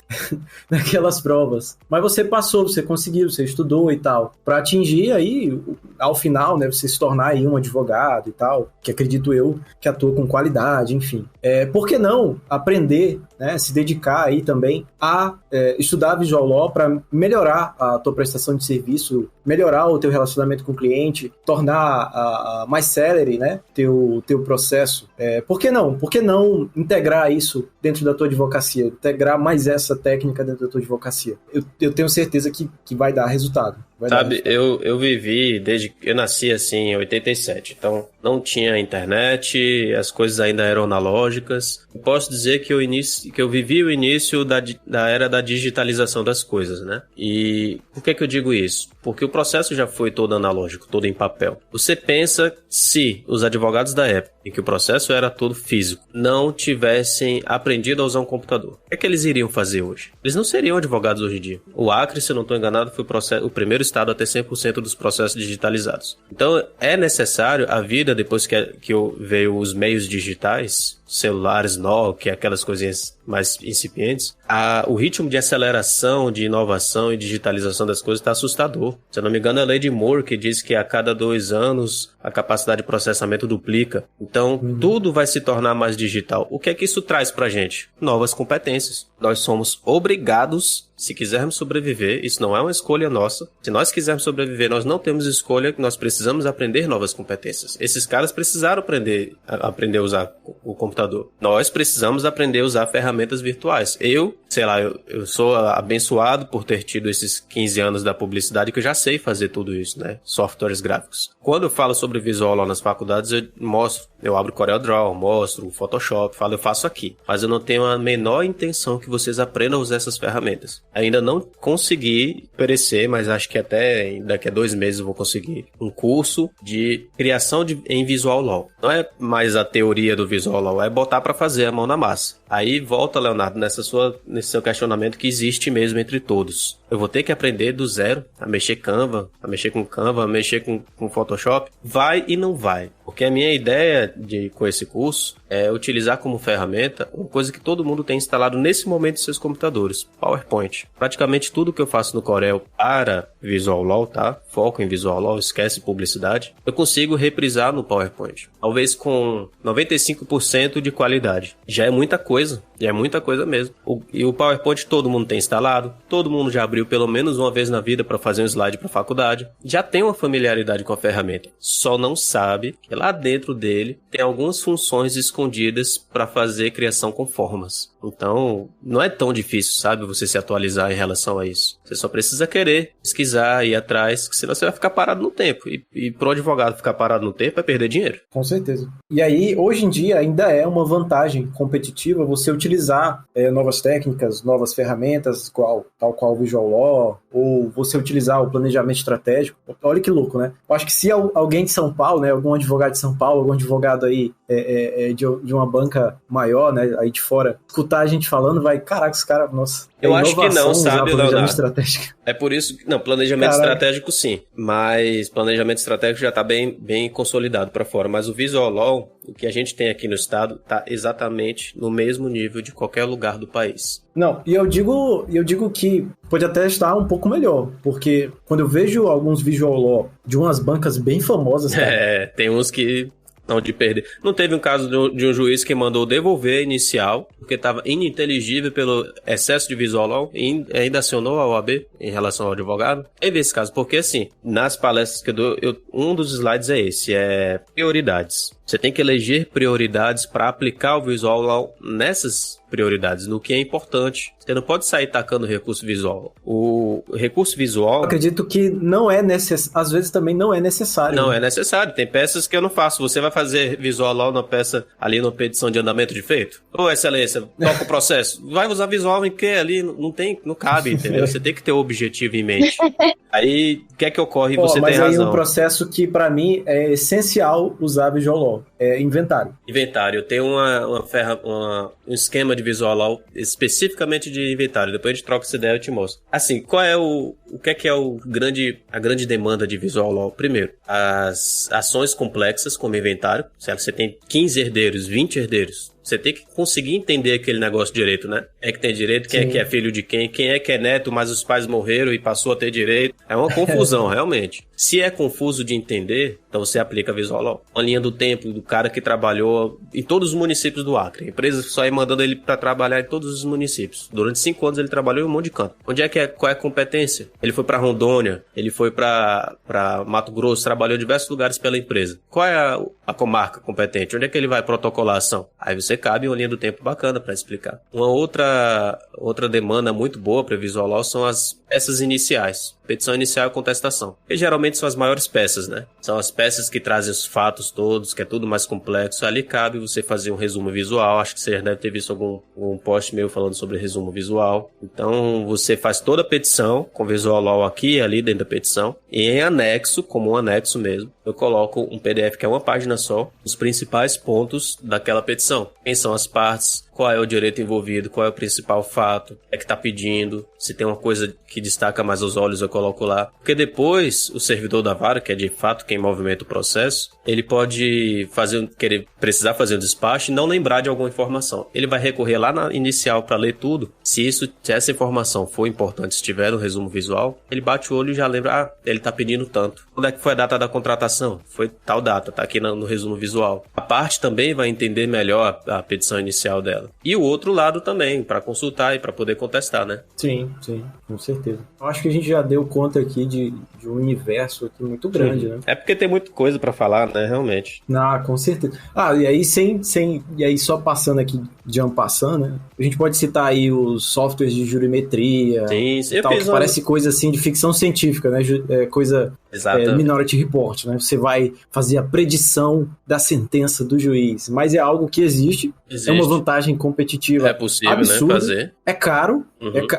S1: naquelas provas. Mas você passou, você conseguiu, você estudou e tal. Para atingir aí, ao final, né, você se tornar aí um advogado e tal, que acredito eu que atua com qualidade, enfim. Por que não aprender, né, se dedicar aí também a estudar Visual Law para melhorar a tua prestação de serviço, melhorar o teu relacionamento com o cliente, tornar mais célere, né, teu processo. Por que não? Por que não integrar isso dentro da tua advocacia? Integrar mais essa técnica dentro da tua advocacia? Eu tenho certeza que vai dar resultado.
S2: Sabe, eu vivi desde que eu nasci assim em 87, então não tinha internet, as coisas ainda eram analógicas. Eu posso dizer que eu vivi o início da era da digitalização das coisas, né? E por que eu digo isso? porque o processo já foi todo analógico, todo em papel. Você pensa se os advogados da época, em que o processo era todo físico, não tivessem aprendido a usar um computador. O que é que eles iriam fazer hoje? Eles não seriam advogados hoje em dia. O Acre, se eu não estou enganado, foi o primeiro estado a ter 100% dos processos digitalizados. Então, é necessário a vida, depois que veio os meios digitais, celulares, Nokia, aquelas coisinhas mais incipientes, o ritmo de aceleração, de inovação e digitalização das coisas está assustador. Se eu não me engano, é a lei de Moore que diz que a cada 2 anos a capacidade de processamento duplica. Então, tudo vai se tornar mais digital. O que é que isso traz pra gente? Novas competências. Nós somos obrigados, se quisermos sobreviver, isso não é uma escolha nossa. Se nós quisermos sobreviver, nós não temos escolha, nós precisamos aprender novas competências. Esses caras precisaram aprender a usar o computador. Nós precisamos aprender a usar ferramentas virtuais. Eu sou abençoado por ter tido esses 15 anos da publicidade que eu já sei fazer tudo isso, né? Softwares gráficos. Quando eu falo sobre visual lá nas faculdades, eu abro o CorelDRAW, mostro o Photoshop, eu faço aqui. Mas eu não tenho a menor intenção que vocês aprendam a usar essas ferramentas. Ainda não consegui oferecer, mas acho que até daqui a 2 meses eu vou conseguir um curso de criação em Visual Law. Não é mais a teoria do Visual Law, é botar para fazer a mão na massa. Aí volta, Leonardo, nesse seu questionamento que existe mesmo entre todos. Eu vou ter que aprender do zero a mexer Canva, a mexer com Photoshop. Vai e não vai. Porque a minha ideia com esse curso é utilizar como ferramenta uma coisa que todo mundo tem instalado nesse momento em seus computadores, PowerPoint. Praticamente tudo que eu faço no Corel para Visual Law, tá? Foco em Visual Law, esquece publicidade. Eu consigo reprisar no PowerPoint. Talvez com 95% de qualidade. Já é muita coisa mesmo. E o PowerPoint todo mundo tem instalado, todo mundo já abriu pelo menos uma vez na vida para fazer um slide para faculdade. Já tem uma familiaridade com a ferramenta. Só não sabe que lá dentro dele tem algumas funções escondidas para fazer criação com formas. Então, não é tão difícil, sabe, você se atualizar em relação a isso. Você só precisa querer pesquisar, ir atrás, senão você vai ficar parado no tempo. E pro advogado ficar parado no tempo é perder dinheiro.
S1: Com certeza. E aí, hoje em dia, ainda é uma vantagem competitiva você utilizar novas técnicas, novas ferramentas, tal qual o Visual Law, ou você utilizar o planejamento estratégico. Olha que louco, né? Eu acho que se alguém de São Paulo, né, algum advogado de São Paulo, algum advogado aí de uma banca maior, né, aí de fora, escutar a gente falando, caraca, esse cara, nossa.
S2: Eu acho que não, sabe, Leonardo?
S1: Estratégico.
S2: É por isso que... Não, planejamento estratégico sim, mas planejamento estratégico já está bem consolidado para fora. Mas o Visual Law, o que a gente tem aqui no estado, está exatamente no mesmo nível de qualquer lugar do país.
S1: Não, e eu digo que pode até estar um pouco melhor, porque quando eu vejo alguns Visual Law de umas bancas bem famosas... Cara,
S2: tem uns que... Não, de perder. Não teve um caso de um juiz que mandou devolver a inicial, porque estava ininteligível pelo excesso de Visual Law, e ainda acionou a OAB em relação ao advogado? Teve esse caso, porque assim, nas palestras que eu dou, um dos slides é esse, é prioridades. Você tem que eleger prioridades para aplicar o Visual Law nessas prioridades, no que é importante. Você não pode sair tacando recurso visual. O recurso visual...
S1: Eu acredito que não é necessário, às vezes também não é necessário.
S2: Não é necessário. Tem peças que eu não faço. Você vai fazer Visual Law na peça ali na petição de andamento de feito? Ô, excelência, toca o processo. Vai usar visual em que ali? Não cabe, entendeu? Você tem que ter o objetivo em mente. Aí, o que é que ocorre? Você tem razão. Mas aí
S1: um processo que, para mim, é essencial usar Visual Law. É inventário.
S2: Inventário. Eu tenho um esquema de Visual Law especificamente de inventário. Depois a gente troca essa ideia e eu te mostro. Assim, qual é o que é a grande demanda de Visual Law? Primeiro, as ações complexas como inventário. Certo? Você tem 15 herdeiros, 20 herdeiros. Você tem que conseguir entender aquele negócio direito, né? Quem é que tem direito, quem é que é filho de quem é que é neto, mas os pais morreram e passou a ter direito. É uma confusão, realmente. Se é confuso de entender, então você aplica Visual Law. Uma linha do tempo do cara que trabalhou em todos os municípios do Acre. A empresa só ia mandando ele para trabalhar em todos os municípios. Durante 5 anos ele trabalhou em um monte de canto. Qual é a competência? Ele foi para Rondônia, ele foi para Mato Grosso, trabalhou em diversos lugares pela empresa. Qual é a comarca competente? Onde é que ele vai protocolar a ação? Aí você cabe uma linha do tempo bacana para explicar. Uma outra demanda muito boa para Visual Law são as peças iniciais. Petição inicial e contestação. E geralmente são as maiores peças, né? São as peças que trazem os fatos todos, que é tudo mais complexo. Ali cabe você fazer um resumo visual. Acho que você já deve ter visto algum post meu falando sobre resumo visual. Então, você faz toda a petição com visual law aqui e ali dentro da petição. E em anexo, como um anexo mesmo, eu coloco um PDF que é uma página só, os principais pontos daquela petição. Quem são as partes, qual é o direito envolvido, qual é o principal fato, é que está pedindo, se tem uma coisa que destaca mais os olhos eu coloco lá. Porque depois o servidor da vara, que é de fato quem movimenta o processo, ele pode precisar fazer o despacho e não lembrar de alguma informação. Ele vai recorrer lá na inicial para ler tudo. Se essa informação for importante, se tiver no resumo visual, ele bate o olho e já lembra, ele está pedindo tanto. Quando é que foi a data da contratação? Foi tal data, está aqui no resumo visual. A parte também vai entender melhor a petição inicial dela. E o outro lado também, para consultar e para poder contestar, né?
S1: Sim, com certeza. Eu acho que a gente já deu conta aqui de um universo aqui muito grande, né?
S2: É porque tem muita coisa para falar, né? Realmente.
S1: Com certeza. E aí e aí só passando aqui de passando, né? A gente pode citar aí os softwares de jurimetria,
S2: sim,
S1: que parece coisa assim de ficção científica, né? Coisa Minority Report, né? Você vai fazer a predição da sentença do juiz, mas é algo que existe. É uma vantagem competitiva.
S2: É possível,
S1: absurda,
S2: né? Fazer.
S1: É caro,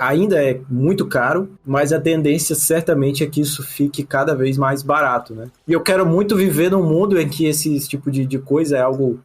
S1: ainda é muito caro, mas a tendência certamente é que isso fique cada vez mais barato, né? E eu quero muito viver num mundo em que esse tipo de coisa é algo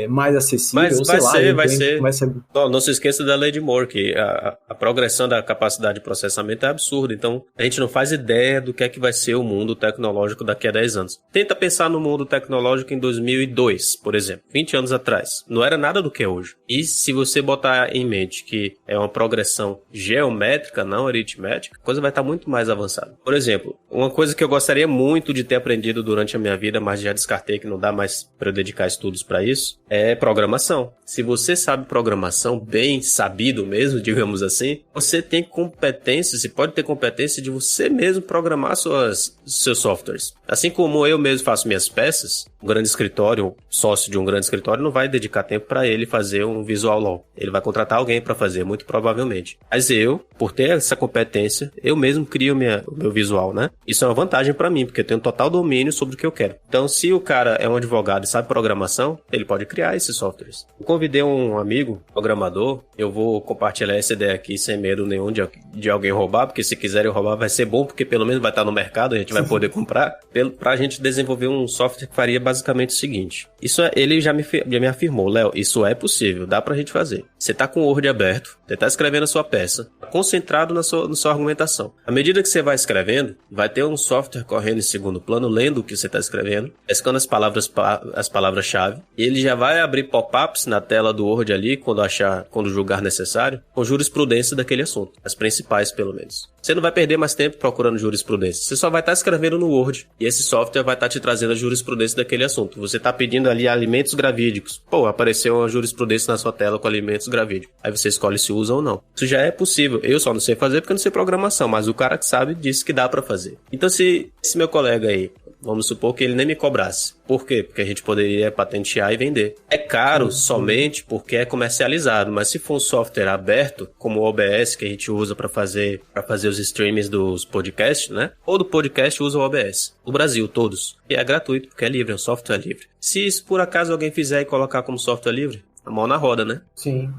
S1: mais acessível.
S2: Mas vai ser.
S1: Começa...
S2: Não se esqueça da lei de Moore, que a progressão da capacidade de processamento é absurda. Então, a gente não faz ideia do que é que vai ser o mundo tecnológico daqui a 10 anos. Tenta pensar no mundo tecnológico em 2002, por exemplo, 20 anos atrás. Não era nada do que é hoje. E se você botar em mente que é uma progressão geométrica, não aritmética, a coisa vai estar muito mais avançada. Por exemplo, uma coisa que eu gostaria muito de ter aprendido durante a minha vida, mas já descartei que não dá mais para eu dedicar estudos para isso, é programação. Se você sabe programação, bem sabido mesmo, digamos assim, você tem competência, você pode ter competência de você mesmo programar seus softwares. Assim como eu mesmo faço minhas peças, um grande escritório, sócio de um grande escritório, não vai dedicar tempo para ele fazer um visual law. Ele vai contratar alguém para fazer, muito provavelmente. Mas eu, por ter essa competência, eu mesmo crio o meu visual, né? Isso é uma vantagem para mim, porque eu tenho total domínio sobre o que eu quero. Então, se o cara é um advogado e sabe programação, ele pode criar esses softwares. Eu convidei um amigo, programador, eu vou compartilhar essa ideia aqui sem medo nenhum de alguém roubar, porque se quiserem roubar vai ser bom, porque pelo menos vai estar no mercado, a gente vai poder comprar, pra gente desenvolver um software que faria basicamente o seguinte. Ele já me afirmou, Léo, isso é possível, dá pra gente fazer. Você tá com o Word aberto, você tá escrevendo a sua peça, concentrado na sua argumentação. À medida que você vai escrevendo, vai ter um software correndo em segundo plano, lendo o que você está escrevendo, pescando as palavras-chave, e ele já vai abrir pop-ups na tela do Word ali, quando julgar necessário, com jurisprudência daquele assunto. As principais, pelo menos. Você não vai perder mais tempo procurando jurisprudência. Você só vai estar escrevendo no Word, e esse software vai estar te trazendo a jurisprudência daquele assunto. Você está pedindo ali alimentos gravídicos. Apareceu uma jurisprudência na sua tela com alimentos gravídicos. Aí você escolhe se usa ou não. Isso já é possível. Eu só não sei fazer porque eu não sei programação, mas o cara que sabe disse que dá para fazer. Então, se esse meu colega aí, vamos supor que ele nem me cobrasse. Por quê? Porque a gente poderia patentear e vender. É caro somente porque é comercializado, mas se for um software aberto, como o OBS que a gente usa para fazer os streams dos podcasts, né? Ou do podcast usa o OBS. O Brasil, todos. E é gratuito porque é livre, é um software livre. Se isso por acaso alguém fizer e colocar como software livre, a mão na roda, né?
S1: Sim,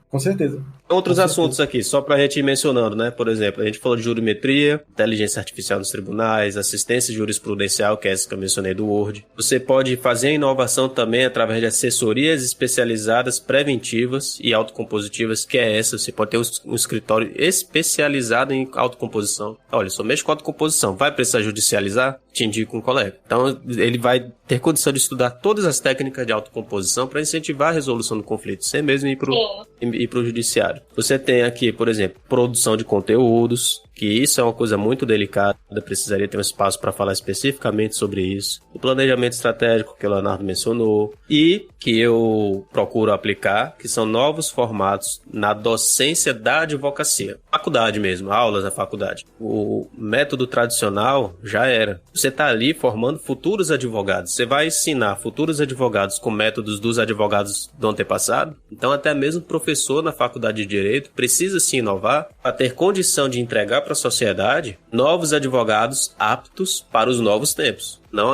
S1: com certeza.
S2: Outros assuntos aqui, só pra gente ir mencionando, né? Por exemplo, a gente falou de jurimetria, inteligência artificial nos tribunais, assistência jurisprudencial, que é essa que eu mencionei do Word. Você pode fazer a inovação também através de assessorias especializadas, preventivas e autocompositivas, que é essa. Você pode ter um escritório especializado em autocomposição. Olha, só mexe com autocomposição. Vai precisar judicializar? Te indico um colega. Então, ele vai ter condição de estudar todas as técnicas de autocomposição para incentivar a resolução do conflito, sem mesmo ir pro judiciário. Você tem aqui, por exemplo, produção de conteúdos, que isso é uma coisa muito delicada, precisaria ter um espaço para falar especificamente sobre isso. O planejamento estratégico que o Leonardo mencionou e que eu procuro aplicar, que são novos formatos na docência da advocacia. Faculdade mesmo, aulas na faculdade. O método tradicional já era. Você está ali formando futuros advogados. Você vai ensinar futuros advogados com métodos dos advogados do antepassado. Então até mesmo professor na faculdade de Direito precisa se inovar para ter condição de entregar para a sociedade novos advogados aptos para os novos tempos. Não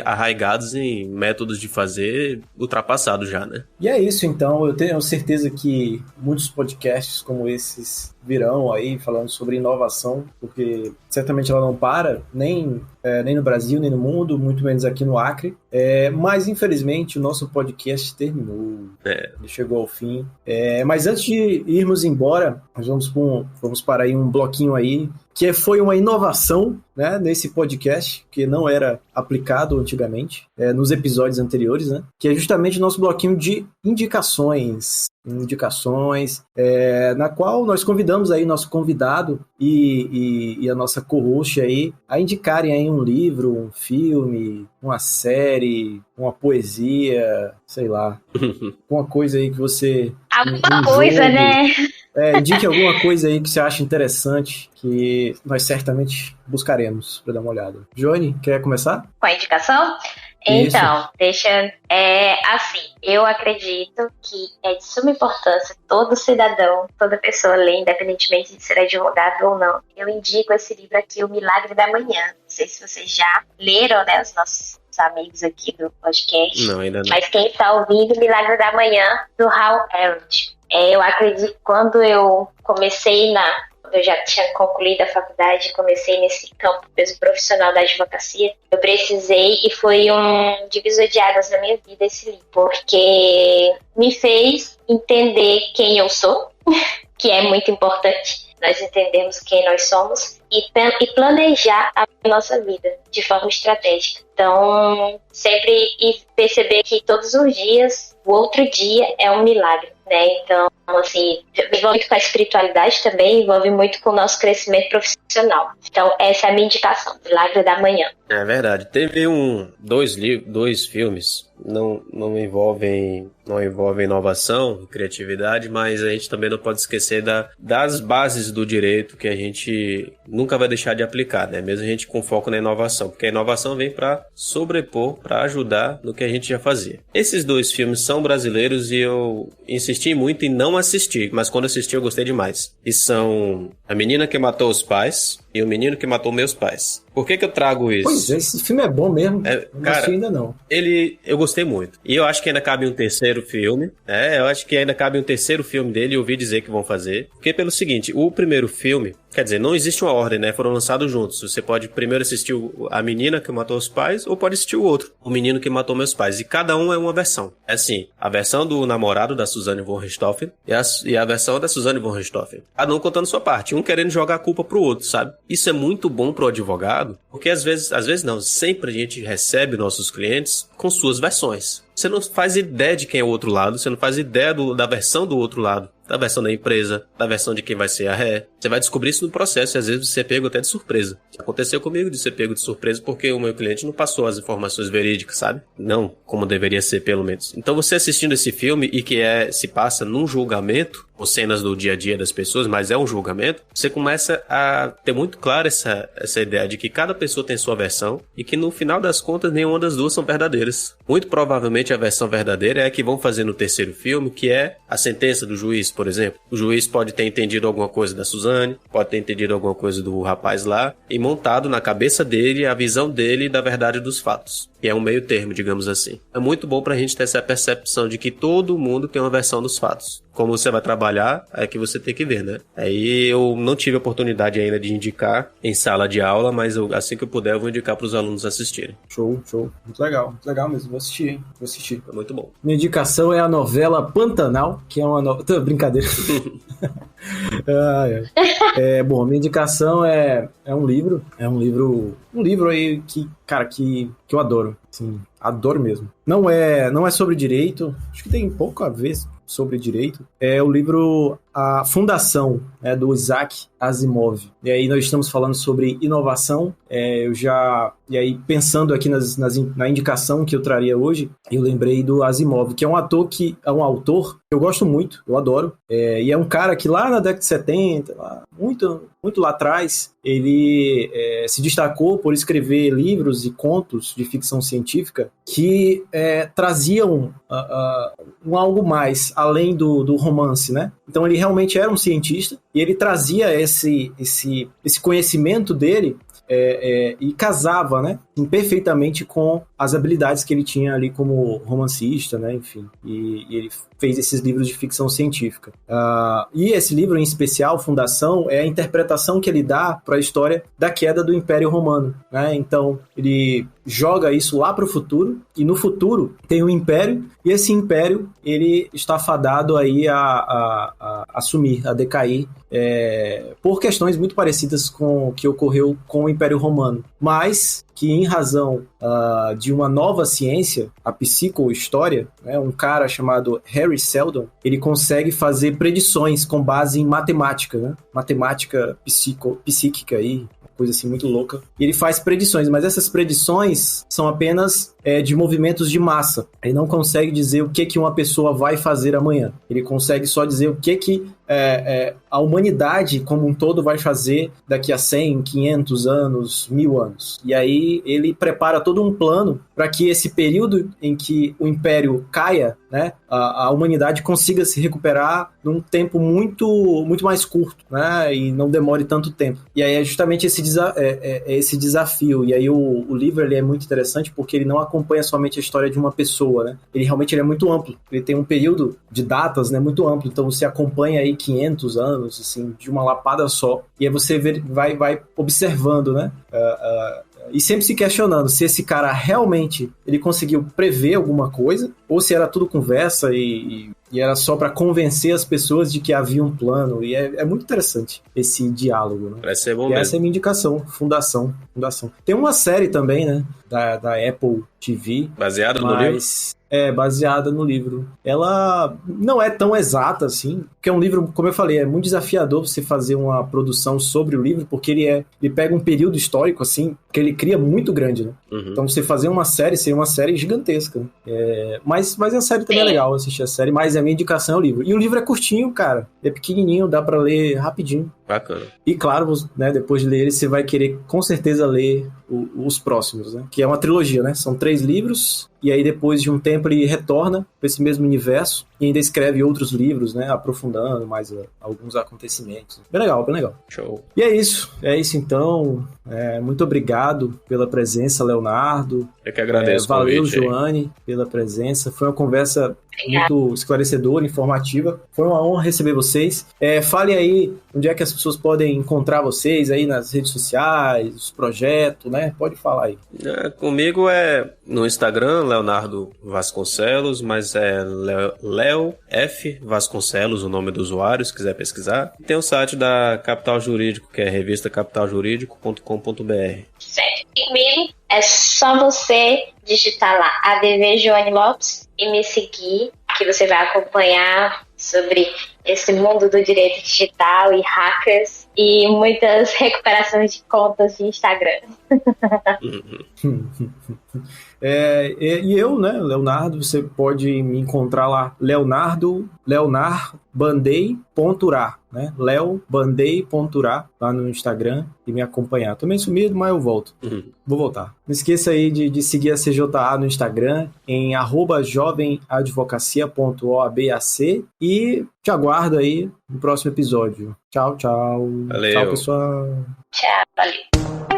S2: arraigados em métodos de fazer ultrapassados já, né?
S1: E é isso, então. Eu tenho certeza que muitos podcasts como esses virão aí falando sobre inovação, porque certamente ela não para, nem no Brasil, nem no mundo, muito menos aqui no Acre. Mas, infelizmente, o nosso podcast terminou. Ele chegou ao fim. Mas antes de irmos embora, nós vamos para aí um bloquinho aí, que foi uma inovação, né, nesse podcast, que não era aplicado antigamente, nos episódios anteriores, né, que é justamente o nosso bloquinho de indicações, na qual nós convidamos aí nosso convidado e a nossa co-host aí a indicarem aí um livro, um filme, uma série, uma poesia, sei lá, uma coisa aí que você...
S3: Alguma coisa, jogo, né?
S1: Indique alguma coisa aí que você acha interessante, que nós certamente buscaremos para dar uma olhada. Johnny, quer começar?
S3: Com a indicação?
S1: Isso.
S3: Então, assim, eu acredito que é de suma importância todo cidadão, toda pessoa ler, independentemente de ser advogado ou não. Eu indico esse livro aqui, O Milagre da Manhã. Não sei se vocês já leram, né, os nossos amigos aqui do podcast.
S2: Não, ainda não.
S3: Mas quem está ouvindo, O Milagre da Manhã, do Hal Elrod. Eu acredito que quando eu comecei eu já tinha concluído a faculdade, comecei nesse campo mesmo profissional da advocacia, eu precisei, e foi um divisor de águas na minha vida esse livro, porque me fez entender quem eu sou, que é muito importante, nós entendemos quem nós somos, e planejar a nossa vida de forma estratégica. Então, sempre perceber que todos os dias, o outro dia é um milagre, né? Então, assim, envolve muito com a espiritualidade também, envolve muito com o nosso crescimento profissional. Então, essa é a minha indicação, Milagre da Manhã.
S2: É verdade. Teve dois filmes, não envolvem inovação e criatividade, mas a gente também não pode esquecer das bases do direito que a gente nunca vai deixar de aplicar, né? Mesmo a gente com foco na inovação, porque a inovação vem para sobrepor, para ajudar no que a gente já fazia. Esses dois filmes são brasileiros e eu insisti muito em não assistir, mas quando assisti eu gostei demais. E são A Menina que Matou os Pais e O Menino que Matou Meus Pais. Por que eu trago isso?
S1: Pois é, esse filme é bom mesmo. Não assisti ainda não.
S2: Eu gostei muito. E eu acho que ainda cabe um terceiro filme. Eu acho que ainda cabe um terceiro filme dele e ouvi dizer que vão fazer. Porque pelo seguinte, o primeiro filme, quer dizer, não existe uma ordem, né? Foram lançados juntos. Você pode primeiro assistir A Menina que Matou os Pais ou pode assistir o outro, O Menino que Matou Meus Pais. E cada um é uma versão. É assim, a versão do namorado da Suzanne von Richthofen e a versão da Suzanne von Richthofen. Cada um contando sua parte. Um querendo jogar a culpa pro outro, sabe? Isso é muito bom pro advogado, porque às vezes não, sempre a gente recebe nossos clientes com suas versões. Você não faz ideia de quem é o outro lado, você não faz ideia da versão do outro lado, da versão da empresa, da versão de quem vai ser a ré. Você vai descobrir isso no processo e às vezes você é pego até de surpresa. Aconteceu comigo de ser pego de surpresa porque o meu cliente não passou as informações verídicas, sabe? Não como deveria ser, pelo menos. Então você assistindo esse filme e que se passa num julgamento, com cenas do dia a dia das pessoas, mas é um julgamento, você começa a ter muito claro essa ideia de que cada pessoa tem sua versão e que no final das contas nenhuma das duas são verdadeiras. Muito provavelmente a versão verdadeira é a que vão fazer no terceiro filme, que é a sentença do juiz, por exemplo. O juiz pode ter entendido alguma coisa da Suzane, pode ter entendido alguma coisa do rapaz lá e montado na cabeça dele a visão dele da verdade dos fatos. E é um meio termo, digamos assim. É muito bom pra gente ter essa percepção de que todo mundo tem uma versão dos fatos. Como você vai trabalhar, é que você tem que ver, né? Aí eu não tive a oportunidade ainda de indicar em sala de aula, mas assim que eu puder eu vou indicar para os alunos assistirem.
S1: Show. Muito legal mesmo. Vou assistir, hein?
S2: É muito bom.
S1: Minha indicação é a novela Pantanal, que é uma novela... Brincadeira. Bom, minha indicação é um livro. É um livro aí que, cara, que eu adoro. Assim, adoro mesmo. Não é sobre direito. Acho que tem pouco a ver sobre direito. É o livro A Fundação, né, do Isaac Asimov. E aí nós estamos falando sobre inovação. E aí pensando aqui na indicação que eu traria hoje, eu lembrei do Asimov, que é um autor que eu gosto muito, eu adoro. E é um cara que lá na década de 70, muito, muito lá atrás, ele se destacou por escrever livros e contos de ficção científica que traziam algo mais, além do romance, né? Então ele realmente era um cientista e ele trazia esse conhecimento dele e casava, né, perfeitamente com as habilidades que ele tinha ali como romancista, né, enfim, e ele fez esses livros de ficção científica. E esse livro em especial, Fundação, é a interpretação que ele dá para a história da queda do Império Romano, né? Então ele joga isso lá para o futuro, e no futuro tem um império, e esse império ele está fadado aí a sumir, a decair, por questões muito parecidas com o que ocorreu com o Império Romano, mas que em razão de uma nova ciência, a psicohistória, né, um cara chamado Harry Seldon, ele consegue fazer predições com base em matemática, né? Matemática psíquica aí, coisa assim muito louca. E ele faz predições, mas essas predições são apenas de movimentos de massa. Ele não consegue dizer o que uma pessoa vai fazer amanhã. Ele consegue só dizer o que a humanidade como um todo vai fazer daqui a 100, 500 anos, 1000 anos. E aí ele prepara todo um plano para que esse período em que o Império caia, né, a humanidade consiga se recuperar num tempo muito, muito mais curto, né, e não demore tanto tempo. E aí é justamente esse desafio. E aí o livro ele é muito interessante porque ele não acompanha somente a história de uma pessoa, né? Ele realmente é muito amplo. Ele tem um período de datas, né, muito amplo. Então você acompanha aí 500 anos, assim, de uma lapada só. E aí você vai observando, né? E sempre se questionando se esse cara realmente ele conseguiu prever alguma coisa ou se era tudo conversa e era só para convencer as pessoas de que havia um plano. E é muito interessante esse diálogo, né?
S2: Parece ser bom
S1: e
S2: mesmo.
S1: Essa é a minha indicação, Fundação. Tem uma série também, né, da Apple TV.
S2: Baseada no livro?
S1: Baseada no livro. Ela não é tão exata assim, porque é um livro, como eu falei, é muito desafiador você fazer uma produção sobre o livro, porque ele pega um período histórico, assim, que ele cria muito grande, né?
S2: Uhum.
S1: Então você fazer uma série, seria uma série gigantesca. Mas a série também é legal, assistir a série, mas a minha indicação é o livro. E o livro é curtinho, cara. É pequenininho, dá pra ler rapidinho.
S2: Bacana.
S1: E claro, né, depois de ler ele, você vai querer com certeza ler os próximos, né? Que é uma trilogia, né? São 3 livros, e aí depois de um tempo ele retorna para esse mesmo universo e ainda escreve outros livros, né? Aprofundando mais alguns acontecimentos. Bem legal, bem legal.
S2: Show.
S1: E é isso então. Muito obrigado pela presença, Leonardo.
S2: Eu que agradeço.
S1: Valeu, Joane, pela presença. Foi uma conversa muito esclarecedora, informativa. Foi uma honra receber vocês. Fale aí onde é que as pessoas podem encontrar vocês aí nas redes sociais, os projetos, né? Pode falar aí.
S2: Comigo é no Instagram, Leonardo Vasconcelos, mas é Leo F. Vasconcelos, o nome do usuário, se quiser pesquisar. Tem o site da Capital Jurídico, que é revistacapitaljurídico.com.br.
S3: Certo. E comigo é só você digitar lá ADV Joane Lopes e me seguir, que você vai acompanhar sobre esse mundo do direito digital e hackers e muitas recuperações de contas de Instagram.
S1: E eu, né, Leonardo, você pode me encontrar lá, leonarbandei.ura, né, leobandei.ura, lá no Instagram, e me acompanhar. Tô meio sumido, mas eu volto. Vou voltar. Não esqueça aí de seguir a CJA no Instagram, em @jovemadvocacia.oabac, e te aguardo aí no próximo episódio. Tchau, tchau.
S2: Valeu.
S1: Tchau, pessoal.
S3: Tchau, valeu.